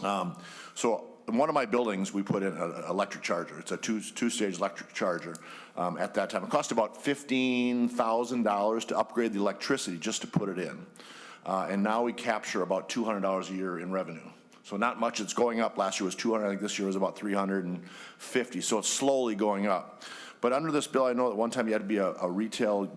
So in one of my buildings, we put in an electric charger. It's a two-stage electric charger. At that time, it cost about $15,000 to upgrade the electricity just to put it in. And now we capture about $200 a year in revenue. So not much. It's going up. Last year was $200. I think this year was about $350. So it's slowly going up. But under this bill, I know that one time you had to be a retail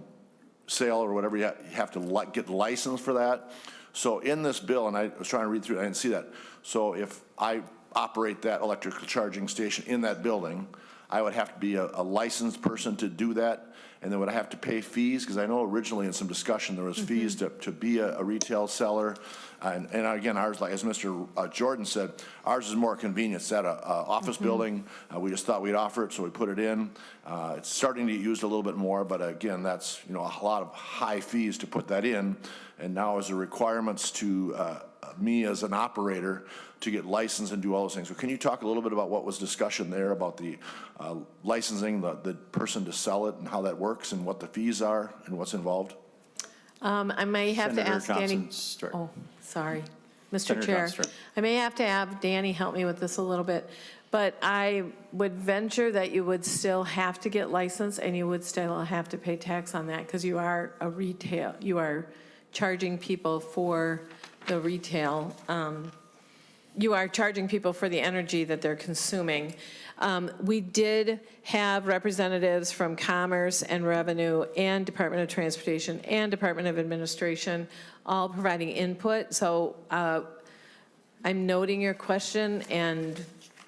sale or whatever. You have to get licensed for that. So in this bill, and I was trying to read through it, I didn't see that. So if I operate that electrical charging station in that building, I would have to be a licensed person to do that? And then would I have to pay fees? Because I know originally in some discussion, there was fees to be a retail seller. And again, ours, like as Mr. Jordan said, ours is more convenient. It's at a office building. We just thought we'd offer it, so we put it in. It's starting to get used a little bit more, but again, that's, you know, a lot of high fees to put that in. And now as the requirements to me as an operator to get licensed and do all those things. So can you talk a little bit about what was discussion there about the licensing, the person to sell it and how that works and what the fees are and what's involved? I may have to Senator ask Danny. Johnson Stewart. Oh, sorry. Mr. Senator Chair, Johnson Stewart. I may have to have Danny help me with this a little bit, but I would venture that you would still have to get licensed and you would still have to pay tax on that because you are a retail, you are charging people for the retail, you are charging people for the energy that they're consuming. We did have representatives from Commerce and Revenue and Department of Transportation and Department of Administration all providing input. So I'm noting your question and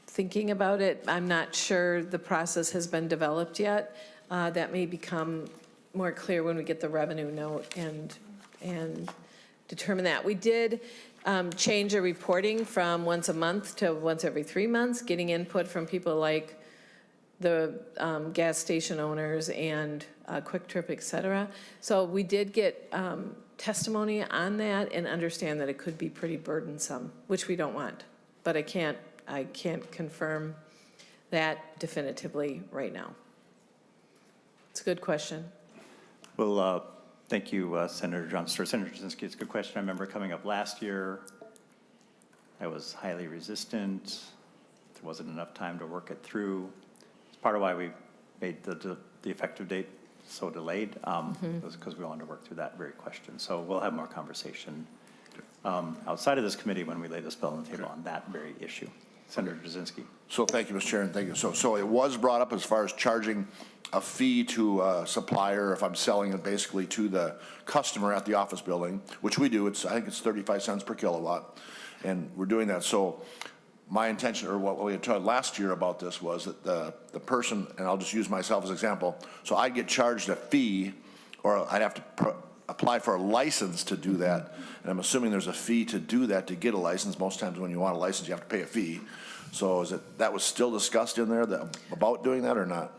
thinking about it. I'm not sure the process has been developed yet. That may become more clear when we get the revenue note and determine that. We did change the reporting from once a month to once every 3 months, getting input from people like the gas station owners and Quick Trip, et cetera. So we did get testimony on that and understand that it could be pretty burdensome, which we don't want. But I can't confirm that definitively right now. It's a good question. Well, thank you, Senator Johnson. Senator Jasinski, it's a good question. I remember coming up last year. I was highly resistant. There wasn't enough time to work it through. It's part of why we made the effective date so delayed. It was because we wanted to work through that very question. So we'll have more conversation outside of this committee when we lay this bill on the table on that very issue. Senator Jasinski. So thank you, Mr. Chair, and thank you. So it was brought up as far as charging a fee to a supplier if I'm selling it basically to the customer at the office building, which we do. I think it's 35 cents per kilowatt, and we're doing that. So my intention, or what we had talked last year about this, was that the person, and I'll just use myself as an example, so I'd get charged a fee, or I'd have to apply for a license to do that, and I'm assuming there's a fee to do that, to get a license. Most times when you want a license, you have to pay a fee. So that was still discussed in there about doing that or not?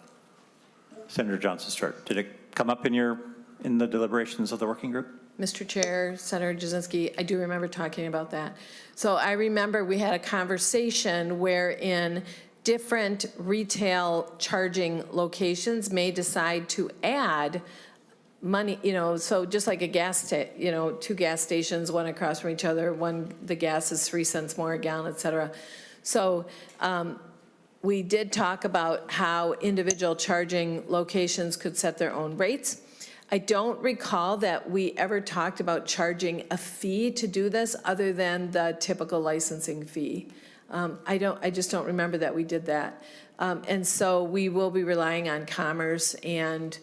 Senator Johnson Stewart, did it come up in the deliberations of the working group? Mr. Chair, Senator Jasinski, I do remember talking about that. So I remember we had a conversation wherein different retail charging locations may decide to add money, so just like a two gas stations, one across from each other, the gas is 3 cents more a gallon, et cetera. So we did talk about how individual charging locations could set their own rates. I don't recall that we ever talked about charging a fee to do this other than the typical licensing fee. I just don't remember that we did that. And so we will be relying on Commerce and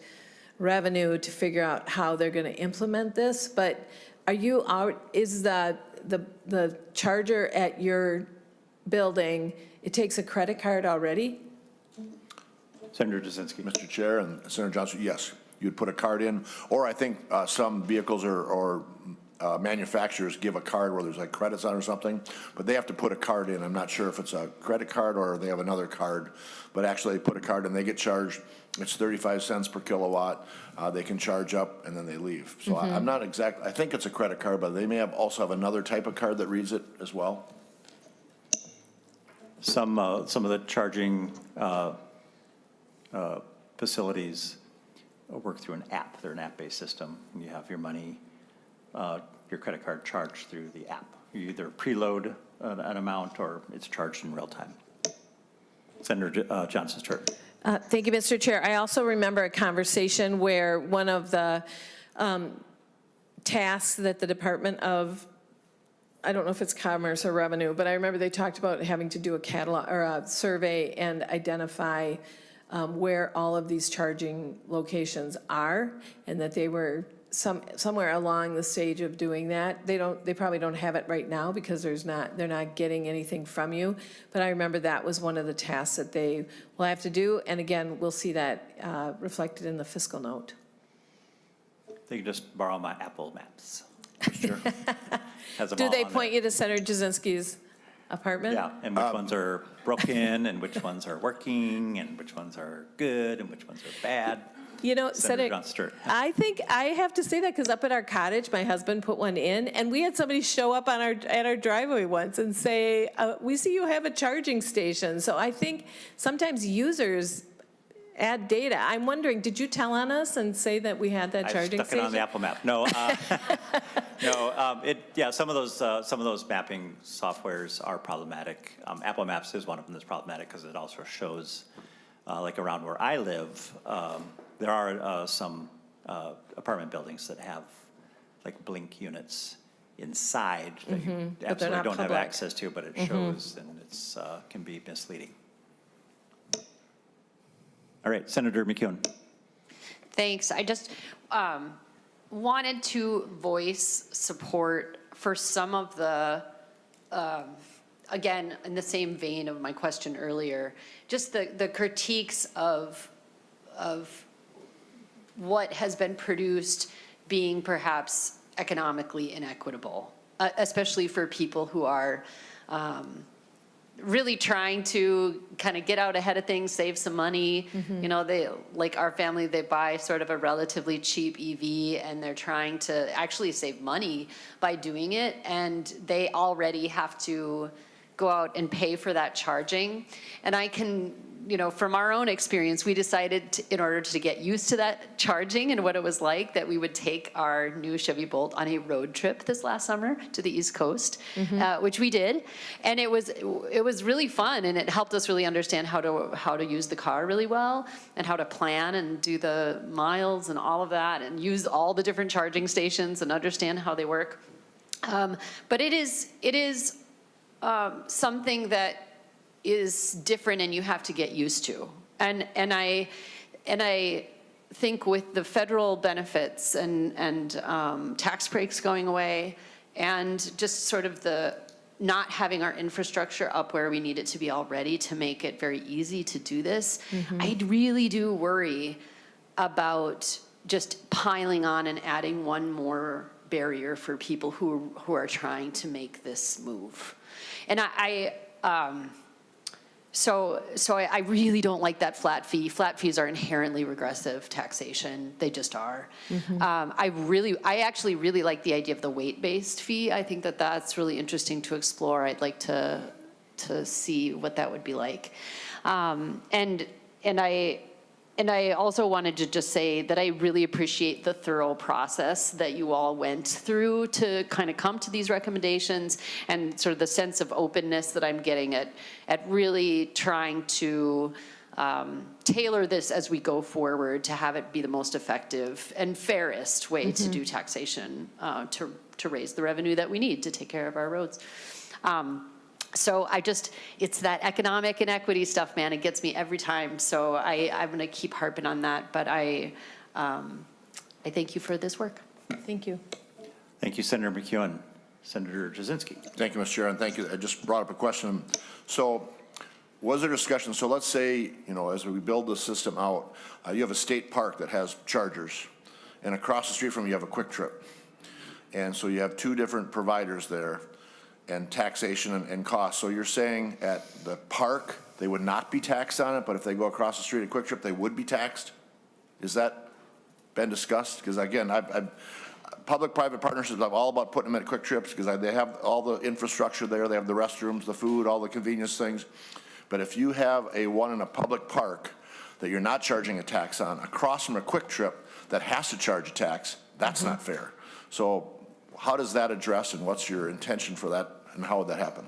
Revenue to figure out how they're going to implement this. But is the charger at your building, it takes a credit card already? Senator Jasinski. Mr. Chair and Senator Johnson, yes. You'd put a card in, or I think some vehicles or manufacturers give a card where there's like credits on or something, but they have to put a card in. I'm not sure if it's a credit card or they have another card, but actually they put a card and they get charged. It's 35 cents per kilowatt. They can charge up and then they leave. So I'm not exact. I think it's a credit card, but they may also have another type of card that reads it as well. Some of the charging facilities work through an app. They're an app-based system. You have your money, your credit card charged through the app. You either preload an amount or it's charged in real time. Senator Johnson Stewart. Thank you, Mr. Chair. I also remember a conversation where one of the tasks that the Department of, I don't know if it's Commerce or Revenue, but I remember they talked about having to do a catalog or a survey and identify where all of these charging locations are, and that they were somewhere along the stage of doing that. They probably don't have it right now because they're not getting anything from you. But I remember that was one of the tasks that they will have to do. And again, we'll see that reflected in the fiscal note. They can just borrow my Apple Maps. Sure. Has them Do all they on point there. you to Senator Jasinski's apartment? Yeah, and which ones are broken, and which ones are working, and which ones are good, and which ones are bad. You know, Senator John Stewart. I think I have to say that because up at our cottage, my husband put one in, and we had somebody show up on at our driveway once and say, "We see you have a charging station." So I think sometimes users add data. I'm wondering, did you tell on us and say that we had that charging I stuck station? it on the Apple Map. No, some of those mapping softwares are problematic. Apple Maps is one of them that's problematic because it also shows, like around where I live, there are some apartment buildings that have like blink units inside that you they're absolutely not don't have public. access to, but it shows, and it's can be misleading. All right, Senator McKeown. Thanks. I just wanted to voice support for some of the, again, in the same vein of my question earlier, just the critiques of what has been produced being perhaps economically inequitable, especially for people who are really trying to kind of get out ahead of things, save some money. You know, they, like our family, they buy sort of a relatively cheap EV and they're trying to actually save money by doing it. And they already have to go out and pay for that charging. And I can, you know, from our own experience, we decided to, in order to get used to that charging and what it was like, that we would take our new Chevy Bolt on a road trip this last summer to the East Coast, which we did, and it was really fun, and it helped us really understand how to use the car really well, and how to plan and do the miles and all of that, and use all the different charging stations and understand how they work. But it is something that is different and you have to get used to. And I think with the federal benefits and tax breaks going away, and just sort of the not having our infrastructure up where we need it to be already to make it very easy to do this, I really do worry about just piling on and adding one more barrier for people who are trying to make this move. And So I really don't like that flat fee. Flat fees are inherently regressive taxation. They just are. I actually really like the idea of the weight-based fee. I think that that's really interesting to explore. I'd like to see what that would be like. And I also wanted to just say that I really appreciate the thorough process that you all went through to kind of come to these recommendations, and sort of the sense of openness that I'm getting at really trying to tailor this as we go forward to have it be the most effective and fairest way to do taxation to raise the revenue that we need to take care of our roads. So it's that economic inequity stuff, man. It gets me every time. So I'm going to keep harping on that. But I thank you for this work. Thank you. Thank you, Senator McKeown. Senator Jasinski. Thank you, Mr. Chair, and thank you. I just brought up a question. So was there discussion? So let's say, you know, as we build this system out, you have a state park that has chargers, and across the street from you have a Quick Trip. And so you have two different providers there, and taxation and cost. So you're saying at the park, they would not be taxed on it, but if they go across the street at Quick Trip, they would be taxed? Is that been discussed? Because again, public-private partnerships, I'm all about putting them at Quick Trips because they have all the infrastructure there. They have the restrooms, the food, all the convenience things. But if you have one in a public park that you're not charging a tax on, across from a Quick Trip that has to charge a tax, that's not fair. So how does that address, and what's your intention for that, and how would that happen?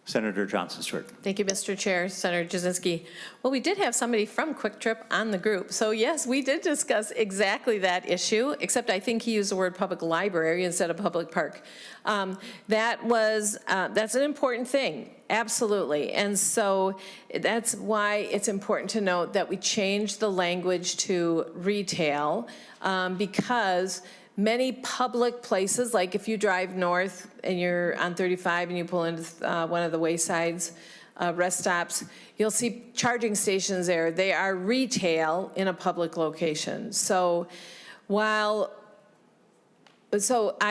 Senator Johnson Stewart. Thank you, Mr. Chair, Senator Jasinski. Well, we did have somebody from Quick Trip on the group. So yes, we did discuss exactly that issue, except I think he used the word public library instead of public park. That's an important thing, absolutely. And so that's why it's important to note that we changed the language to retail, because many public places, like if you drive north and you're on 35 and you pull into one of the Wayside's rest stops, you'll see charging stations there. They are retail in a public location. So I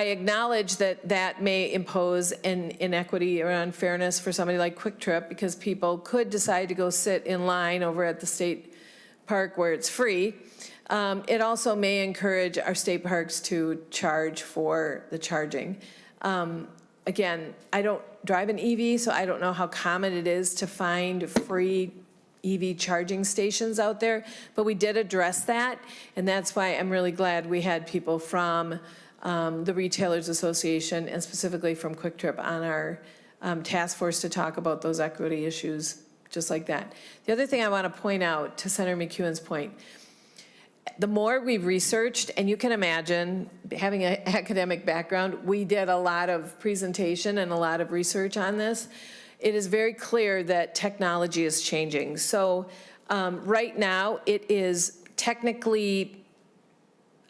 acknowledge that that may impose an inequity or unfairness for somebody like Quick Trip, because people could decide to go sit in line over at the state park where it's free. It also may encourage our state parks to charge for the charging. Again, I don't drive an EV, so I don't know how common it is to find free EV charging stations out there, but we did address that, and that's why I'm really glad we had people from the Retailers Association and specifically from Quick Trip on our task force to talk about those equity issues just like that. The other thing I want to point out, to Senator McEwen's point, the more we've researched, and you can imagine, having an academic background, we did a lot of presentation and a lot of research on this. It is very clear that technology is changing. So right now, it is technically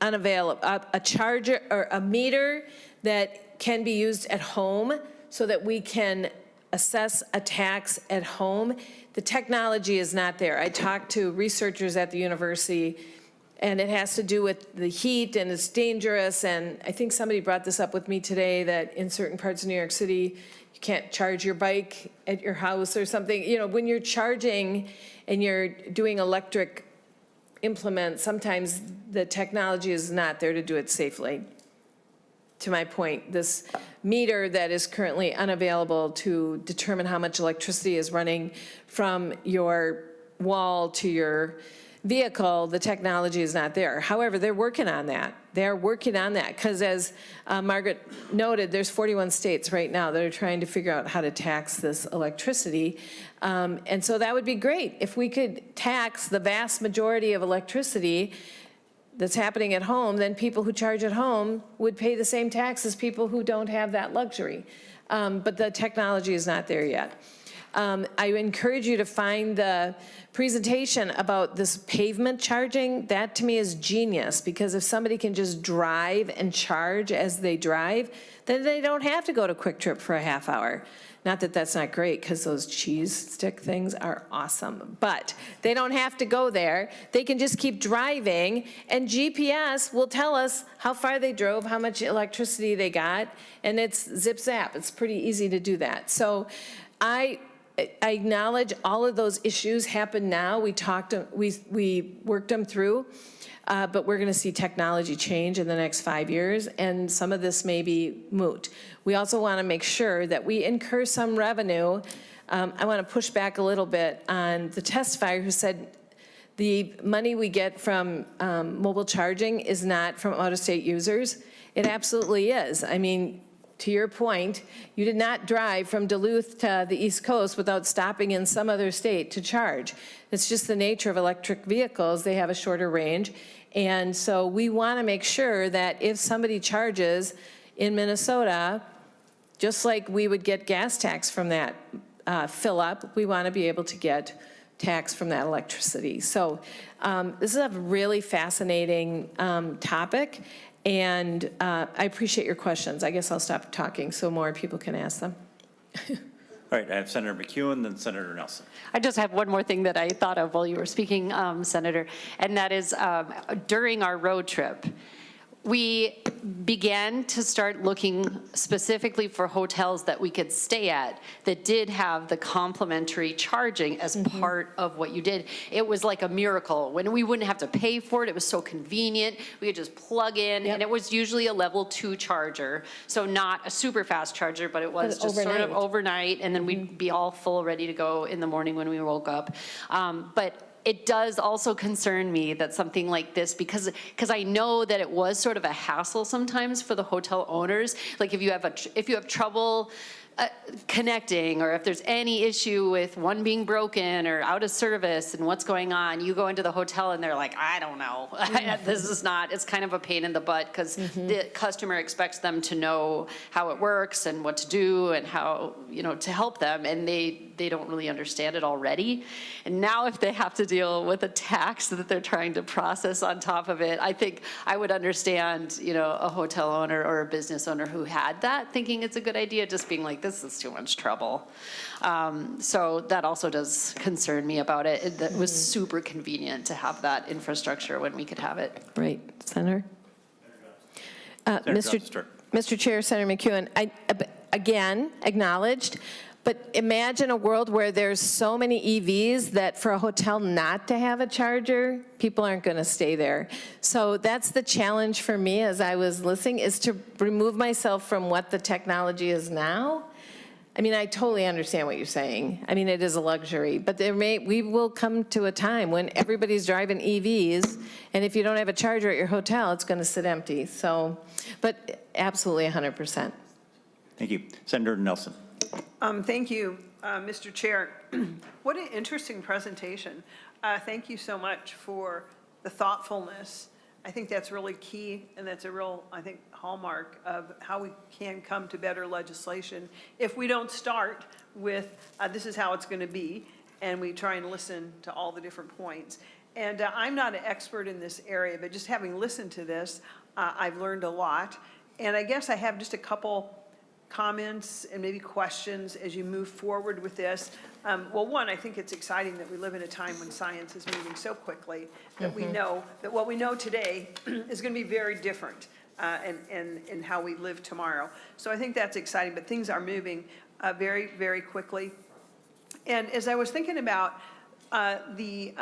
unavailable. A charger or a meter that can be used at home so that we can assess a tax at home. The technology is not there. I talked to researchers at the university, and it has to do with the heat, and it's dangerous. And I think somebody brought this up with me today, that in certain parts of New York City, you can't charge your bike at your house or something. You know, when you're charging and you're doing electric implements, sometimes the technology is not there to do it safely. To my point, this meter that is currently unavailable to determine how much electricity is running from your wall to your vehicle, the technology is not there. However, they're working on that. They're working on that because, as Margaret noted, there's 41 states right now that are trying to figure out how to tax this electricity. And so that would be great if we could tax the vast majority of electricity that's happening at home. Then people who charge at home would pay the same tax as people who don't have that luxury. But the technology is not there yet. I encourage you to find the presentation about this pavement charging. That to me is genius, because if somebody can just drive and charge as they drive, then they don't have to go to Quick Trip for a half hour. Not that that's not great, because those cheese stick things are awesome, but they don't have to go there. They can just keep driving, and GPS will tell us how far they drove, how much electricity they got, and it's zip zap. It's pretty easy to do that. So I acknowledge all of those issues happen now. We worked them through, but we're going to see technology change in the next 5 years, and some of this may be moot. We also want to make sure that we incur some revenue. I want to push back a little bit on the testifier who said the money we get from mobile charging is not from out-of-state users. It absolutely is. I mean, to your point, you did not drive from Duluth to the East Coast without stopping in some other state to charge. It's just the nature of electric vehicles. They have a shorter range. And so we want to make sure that if somebody charges in Minnesota, just like we would get gas tax from that fill up, we want to be able to get tax from that electricity. So this is a really fascinating topic. And I appreciate your questions. I guess I'll stop talking so more people can ask them. All right, I have Senator McEwen, then Senator Nelson. I just have one more thing that I thought of while you were speaking, Senator, and that is during our road trip, we began to start looking specifically for hotels that we could stay at that did have the complimentary charging as part of what you did. It was like a miracle. When we wouldn't have to pay for it, it was so convenient. We could just plug in, and it was usually a level 2 charger. So not a super fast charger, but it was just sort of overnight, and then we'd be all full, ready to go in the morning when we woke up. But it does also concern me that something like this, because I know that it was sort of a hassle sometimes for the hotel owners. Like if you have trouble connecting, or if there's any issue with one being broken or out of service and what's going on, you go into the hotel and they're like, I don't know. This is not, it's kind of a pain in the butt because the customer expects them to know how it works and what to do and how, to help them. And they don't really understand it already. And now if they have to deal with a tax that they're trying to process on top of it, I think I would understand, a hotel owner or a business owner who had that thinking it's a good idea, just being like, this is too much trouble. So that also does concern me about it. It was super convenient to have that infrastructure when we could have it. Right, Senator? Senator Stewart. Mr. Chair, Senator McEwen, I, again, acknowledged, but imagine a world where there's so many EVs that for a hotel not to have a charger, people aren't going to stay there. So that's the challenge for me as I was listening, is to remove myself from what the technology is now. I mean, I totally understand what you're saying. I mean, it is a luxury, but we will come to a time when everybody's driving EVs, and if you don't have a charger at your hotel, it's going to sit empty. So, but absolutely 100%. Thank you. Senator Nelson. Thank you, Mr. Chair. What an interesting presentation. Thank you so much for the thoughtfulness. I think that's really key, and that's a real, I think, hallmark of how we can come to better legislation if we don't start with this is how it's going to be, and we try and listen to all the different points. And I'm not an expert in this area, but just having listened to this, I've learned a lot. And I guess I have just a couple comments and maybe questions as you move forward with this. Well, one, I think it's exciting that we live in a time when science is moving so quickly that we know that what we know today is going to be very different in how we live tomorrow. So I think that's exciting, but things are moving very, very quickly. And as I was thinking about the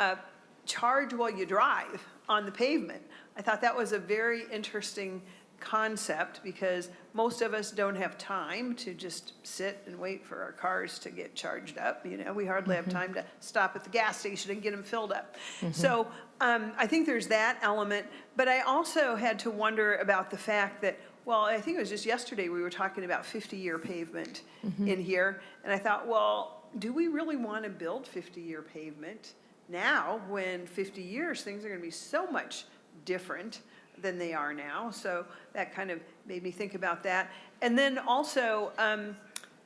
charge while you drive on the pavement, I thought that was a very interesting concept, because most of us don't have time to just sit and wait for our cars to get charged up. We hardly have time to stop at the gas station and get them filled up. So I think there's that element, but I also had to wonder about the fact that, well, I think it was just yesterday we were talking about 50-year pavement in here, and I thought, well, do we really want to build 50-year pavement now when 50 years things are going to be so much different than they are now? So that kind of made me think about that. And then also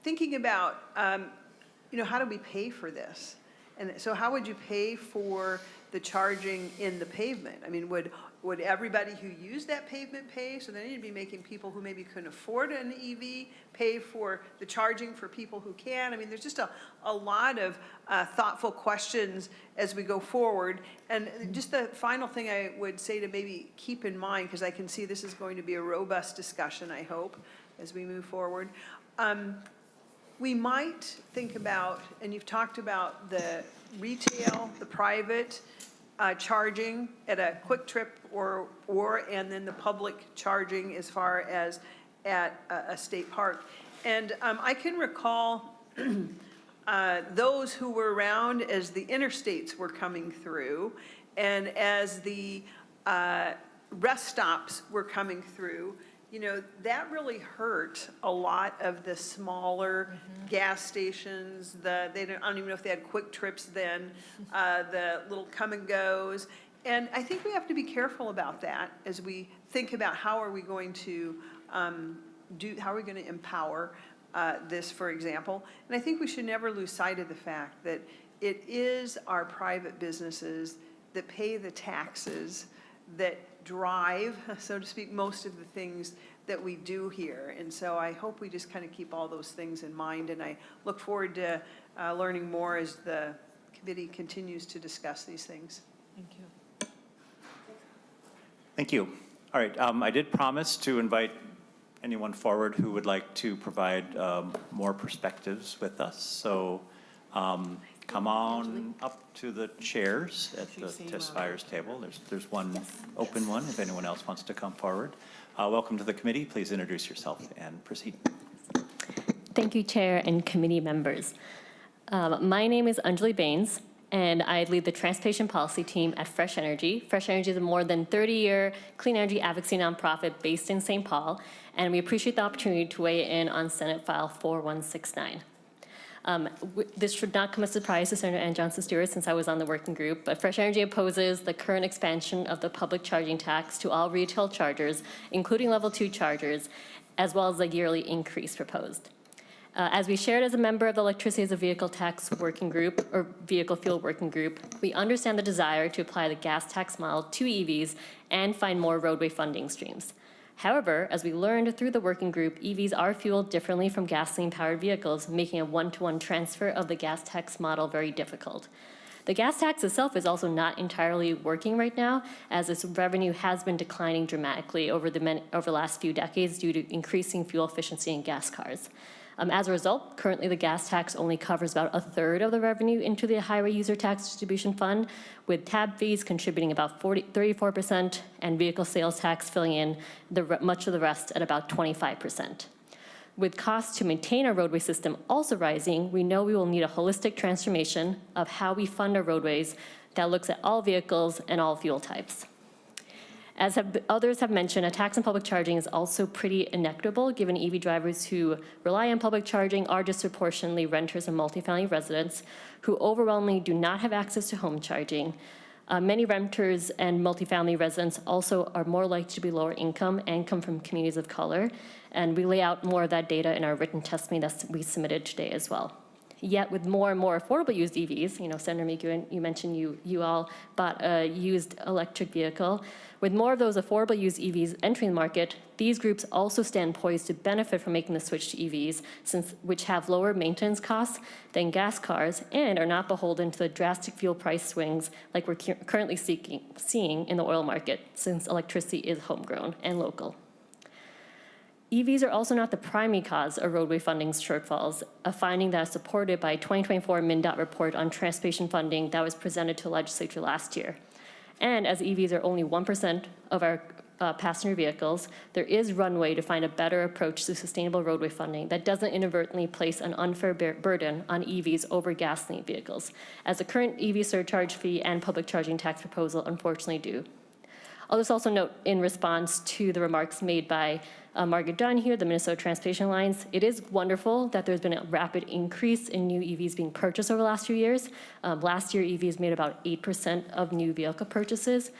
thinking about, how do we pay for this? And so how would you pay for the charging in the pavement? I mean, would everybody who used that pavement pay? So then you'd be making people who maybe couldn't afford an EV pay for the charging for people who can. I mean, there's just a lot of thoughtful questions as we go forward. And just the final thing I would say to maybe keep in mind, because I can see this is going to be a robust discussion, I hope, as we move forward. We might think about, and you've talked about the retail, the private, charging at a quick trip and then the public charging as far as at a state park. And I can recall those who were around as the interstates were coming through and as the rest stops were coming through. That really hurt a lot of the smaller gas stations. I don't even know if they had quick trips then, the little come and goes. And I think we have to be careful about that as we think about how are we going to empower this, for example. And I think we should never lose sight of the fact that it is our private businesses that pay the taxes that drive, so to speak, most of the things that we do here. And so I hope we just kind of keep all those things in mind, and I look forward to learning more as the committee continues to discuss these things. Thank you. Thank you. All right, I did promise to invite anyone forward who would like to provide more perspectives with us. So come on up to the chairs at the testifiers table. There's one open one if anyone else wants to come forward. Welcome to the committee. Please introduce yourself and proceed. Thank you, Chair and committee members. My name is Anjali Bains, and I lead the transportation policy team at Fresh Energy. Fresh Energy is a more than 30-year clean energy advocacy nonprofit based in St. Paul, and we appreciate the opportunity to weigh in on Senate File 4169. This should not come as a surprise to Senator Ann Johnson Stewart since I was on the working group, but Fresh Energy opposes the current expansion of the public charging tax to all retail chargers, including level 2 chargers, as well as the yearly increase proposed. As we shared as a member of the Electricity as a Vehicle Tax Working Group, or Vehicle Fuel Working Group, we understand the desire to apply the gas tax model to EVs and find more roadway funding streams. However, as we learned through the working group, EVs are fueled differently from gasoline-powered vehicles, making a one-to-one transfer of the gas tax model very difficult. The gas tax itself is also not entirely working right now, as its revenue has been declining dramatically over the last few decades due to increasing fuel efficiency in gas cars. As a result, currently the gas tax only covers about 1/3 of the revenue into the highway user tax distribution fund, with tab fees contributing about 34% and vehicle sales tax filling in much of the rest at about 25%. With costs to maintain our roadway system also rising, we know we will need a holistic transformation of how we fund our roadways that looks at all vehicles and all fuel types. As others have mentioned, a tax on public charging is also pretty inequitable, given EV drivers who rely on public charging are disproportionately renters and multifamily residents who overwhelmingly do not have access to home charging. Many renters and multifamily residents also are more likely to be lower income and come from communities of color, and we lay out more of that data in our written testimony that we submitted today as well. Yet with more and more affordable used EVs, Senator McEwen, you mentioned you all bought a used electric vehicle. With more of those affordable used EVs entering the market, these groups also stand poised to benefit from making the switch to EVs, which have lower maintenance costs than gas cars and are not beholden to the drastic fuel price swings like we're currently seeing in the oil market, since electricity is homegrown and local. EVs are also not the primary cause of roadway funding shortfalls, a finding that is supported by a 2024 MnDOT report on transportation funding that was presented to the legislature last year. And as EVs are only 1% of our passenger vehicles, there is runway to find a better approach to sustainable roadway funding that doesn't inadvertently place an unfair burden on EVs over gasoline vehicles, as the current EV surcharge fee and public charging tax proposal unfortunately do. I'll just also note, in response to the remarks made by Margaret Dunn here, the Minnesota Transportation Alliance, it is wonderful that there's been a rapid increase in new EVs being purchased over the last few years. Last year, EVs made about 8% of new vehicle purchases.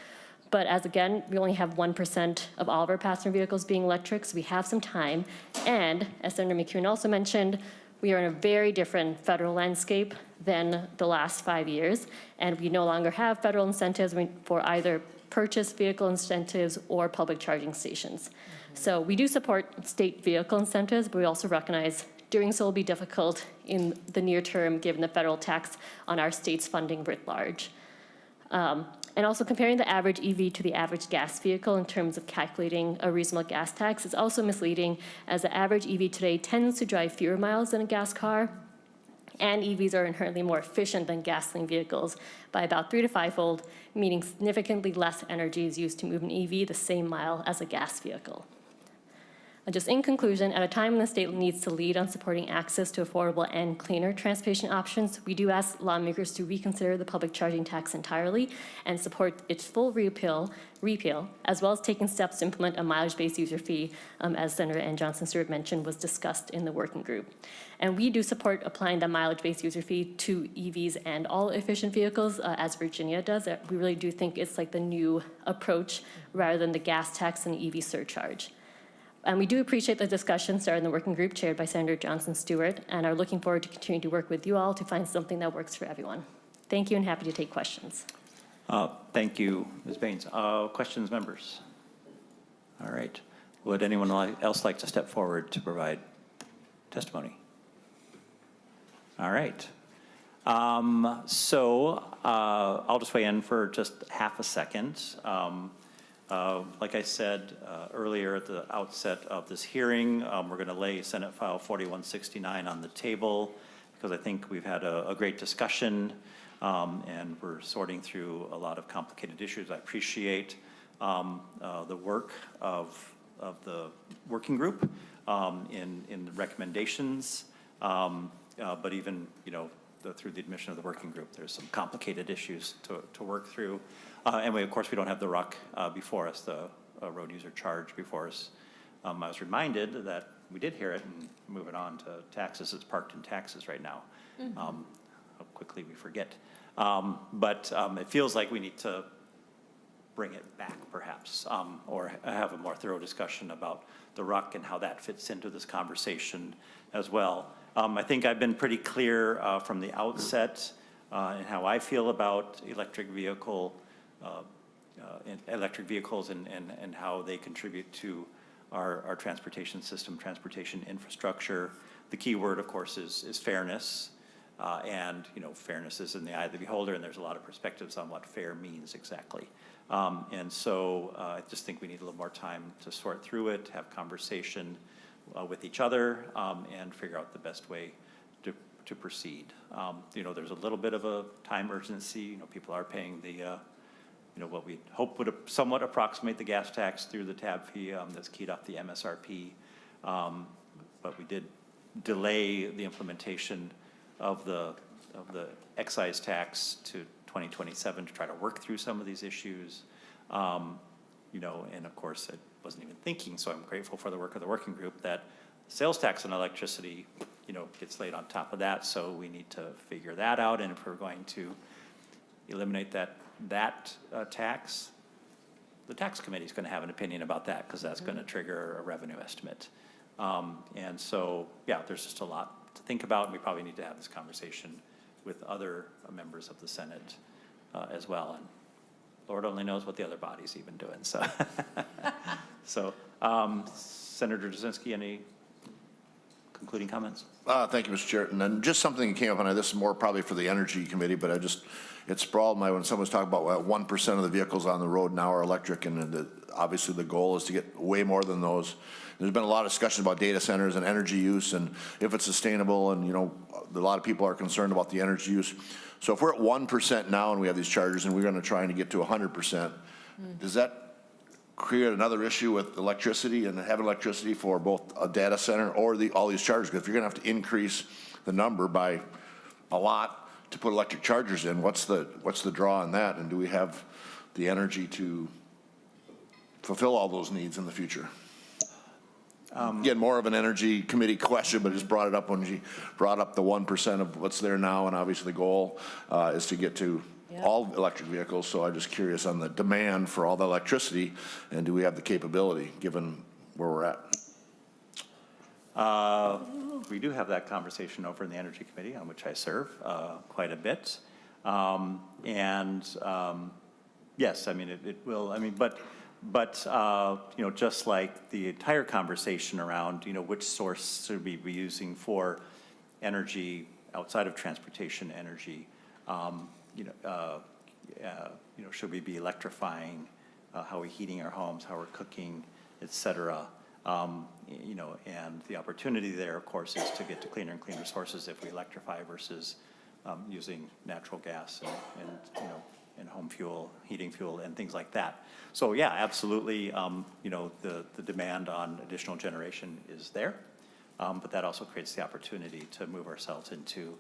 But as again, we only have 1% of all of our passenger vehicles being electric, so we have some time. And as Senator McEwen also mentioned, we are in a very different federal landscape than the last 5 years, and we no longer have federal incentives for either purchase vehicle incentives or public charging stations. So we do support state vehicle incentives, but we also recognize doing so will be difficult in the near term given the federal tax on our state's funding writ large. And also comparing the average EV to the average gas vehicle in terms of calculating a reasonable gas tax is also misleading, as the average EV today tends to drive fewer miles than a gas car, and EVs are inherently more efficient than gasoline vehicles by about 3 to 5-fold, meaning significantly less energy is used to move an EV the same mile as a gas vehicle. And just in conclusion, at a time when the state needs to lead on supporting access to affordable and cleaner transportation options, we do ask lawmakers to reconsider the public charging tax entirely and support its full repeal, as well as taking steps to implement a mileage-based user fee, as Senator Ann Johnson Stewart mentioned, was discussed in the working group. And we do support applying the mileage-based user fee to EVs and all efficient vehicles, as Virginia does. We really do think it's like the new approach rather than the gas tax and EV surcharge. And we do appreciate the discussion started in the working group chaired by Senator Johnson Stewart, and are looking forward to continuing to work with you all to find something that works for everyone. Thank you, and happy to take questions. Thank you, Ms. Baines. Questions, members? All right. Would anyone else like to step forward to provide testimony? All right. So I'll just weigh in for just half a second. Like I said earlier at the outset of this hearing, we're going to lay Senate File 4169 on the table because I think we've had a great discussion and we're sorting through a lot of complicated issues. I appreciate the work of the working group in the recommendations, but even through the admission of the working group. There's some complicated issues to work through. And we, of course, we don't have the RUC before us, the road user charge before us. I was reminded that we did hear it, and moving on to taxes, it's parked in taxes right now. How quickly we forget. But it feels like we need to bring it back perhaps, or have a more thorough discussion about the RUC and how that fits into this conversation as well. I think I've been pretty clear from the outset in how I feel about electric vehicles and how they contribute to our transportation system, transportation infrastructure. The key word, of course, is fairness. And, you know, fairness is in the eye of the beholder, and there's a lot of perspectives on what fair means exactly. And so I just think we need a little more time to sort through it, have conversation with each other, and figure out the best way to proceed. You know, there's a little bit of a time urgency. You know, people are paying the, you know, what we hope would somewhat approximate the gas tax through the tab fee that's keyed off the MSRP. But we did delay the implementation of the excise tax to 2027 to try to work through some of these issues. You know, and of course, I wasn't even thinking, so I'm grateful for the work of the working group, that sales tax on electricity, you know, gets laid on top of that, so we need to figure that out, and if we're going to eliminate that tax, the tax committee is going to have an opinion about that, because that's going to trigger a revenue estimate. And so, yeah, there's just a lot to think about, and we probably need to have this conversation with other members of the Senate as well. And Lord only knows what the other body's even doing. So, Senator Jasinski, any concluding comments? Thank you, Mr. Chair. And then just something that came up, and this is more probably for the Energy Committee, but it sprawled my, when someone's talking about 1% of the vehicles on the road now are electric, and obviously the goal is to get way more than those. There's been a lot of discussion about data centers and energy use and if it's sustainable, and, you know, a lot of people are concerned about the energy use. So if we're at 1% now and we have these chargers and we're going to try to get to 100%, does that create another issue with electricity and having electricity for both a data center or all these chargers? Because if you're going to have to increase the number by a lot to put electric chargers in, what's the draw on that? And do we have the energy to fulfill all those needs in the future? Again, more of an Energy Committee question, but just brought it up when she brought up the 1% of what's there now, and obviously the goal is to get to all electric vehicles. So I'm just curious on the demand for all the electricity, and do we have the capability given where we're at? We do have that conversation over in the Energy Committee, on which I serve quite a bit. Yes, I mean, it will, I mean, but you know, just like the entire conversation around, you know, which source should we be using for energy outside of transportation energy, you know, should we be electrifying, how we're heating our homes, how we're cooking, et cetera. You know, and the opportunity there, of course, is to get to cleaner and cleaner sources if we electrify versus using natural gas and you know, and home fuel, heating fuel, and things like that. So yeah, absolutely, you know, the demand on additional generation is there, but that also creates the opportunity to move ourselves into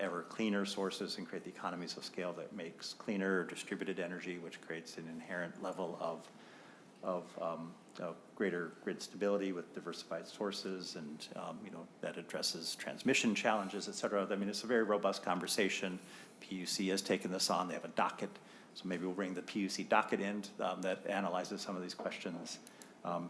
ever cleaner sources and create the economies of scale that makes cleaner distributed energy, which creates an inherent level of greater grid stability with diversified sources, and you know, that addresses transmission challenges, et cetera. I mean, it's a very robust conversation. PUC has taken this on. They have a docket, so maybe we'll bring the PUC docket in that analyzes some of these questions,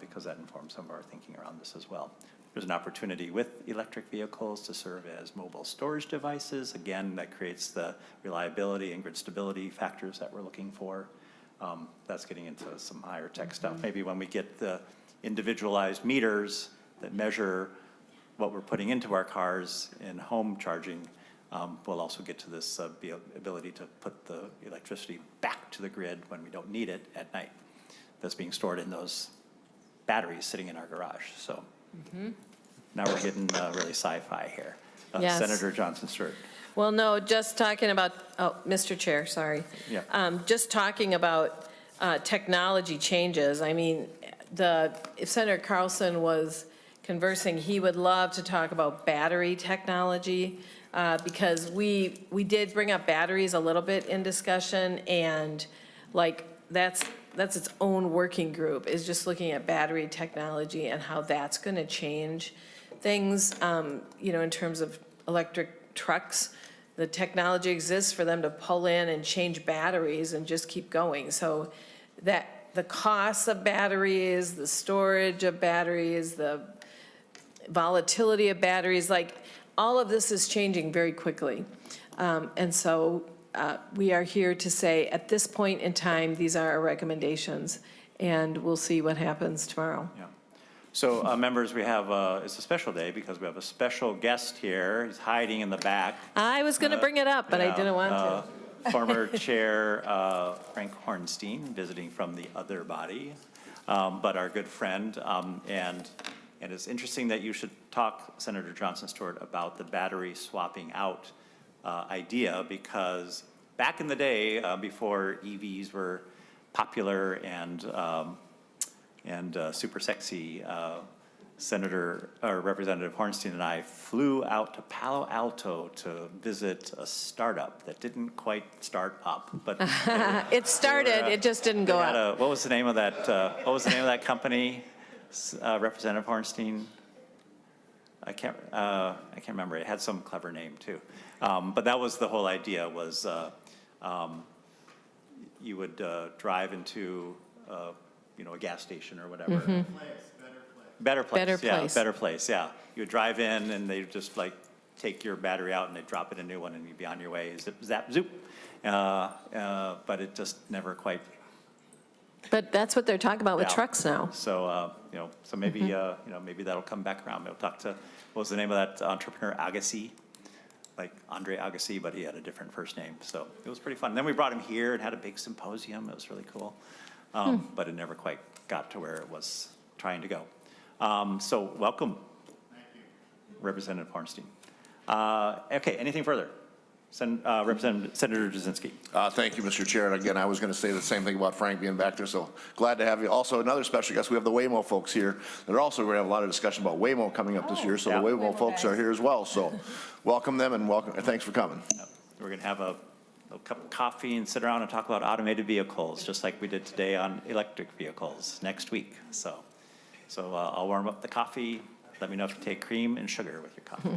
because that informs some of our thinking around this as well. There's an opportunity with electric vehicles to serve as mobile storage devices. Again, that creates the reliability and grid stability factors that we're looking for. That's getting into some higher tech stuff. Maybe when we get the individualized meters that measure what we're putting into our cars in home charging, we'll also get to this ability to put the electricity back to the grid when we don't need it at night. That's being stored in those batteries sitting in our garage. So now we're getting really sci-fi here. Yes. Senator Johnson Stewart. Well, no, just talking about, Mr. Chair, sorry. Yeah. Just talking about technology changes. I mean, if Senator Carlson was conversing, he would love to talk about battery technology. because we did bring up batteries a little bit in discussion, and like, that's its own working group, is just looking at battery technology and how that's gonna change things, you know, in terms of electric trucks. The technology exists for them to pull in and change batteries and just keep going. So that the cost of batteries, the storage of batteries, the volatility of batteries, like, all of this is changing very quickly. And so we are here to say, at this point in time, these are our recommendations, and we'll see what happens tomorrow. Yeah. So, members, we have, it's a special day because we have a special guest here. He's hiding in the back. I was going to bring it up, but I Yeah, didn't want to. Former Chair Frank Hornstein, visiting from the other body, but our good friend. And it's interesting that you should talk, Senator Johnson Stewart, about the battery swapping out idea, because back in the day, before EVs were popular and super sexy, Senator or Representative Hornstein and I flew out to Palo Alto to visit a startup that didn't quite start up, but It started, it just didn't go up. what was the name of that? What was the name of that company? Representative Hornstein. I can't remember. It had some clever name too, but that was the whole idea. Was you would drive into you know, a gas station or whatever. Better Place. Better Yeah, Place. Better Place, yeah. You would drive in and they just like take your battery out and they drop it in a new one and you'd be on your way, zip, zap, zoop. But it just never quite. But that's what they're talking about with Yeah. trucks now. So, you know, so maybe, you know, maybe that'll come back around. We'll talk to, what was the name of that entrepreneur, Agassi? Like Andre Agassi, but he had a different first name. So it was pretty fun. And then we brought him here and had a big symposium. It was really cool. But it never quite got to where it was trying to go. So welcome. Thank you. Representative Hornstein. Okay, anything further? Representative Senator Jasinski. Thank you, Mr. Chair. And again, I was going to say the same thing about Frank being back there, so glad to have you. Also, another special guest, we have the Waymo folks here. They're also going to have a lot of discussion about Waymo coming up this year, so Yeah. the Waymo folks are here as well. So welcome them and welcome. Thanks for coming. We're going to have a cup of coffee and sit around and talk about automated vehicles, just like we did today on electric vehicles next week. So I'll warm up the coffee. Let me know if you take cream and sugar with your coffee.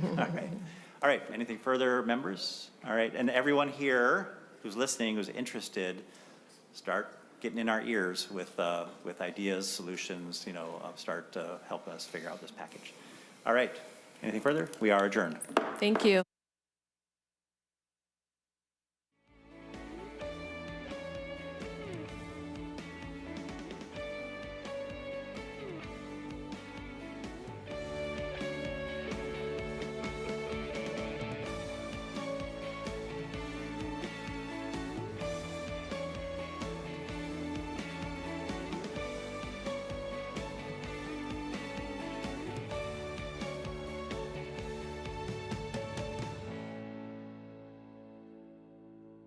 All right. Anything further, members? All right. And everyone here who's listening, who's interested, start getting in our ears with ideas, solutions, you know, start helping us figure out this package. All right. Anything further? We are adjourned. Thank you.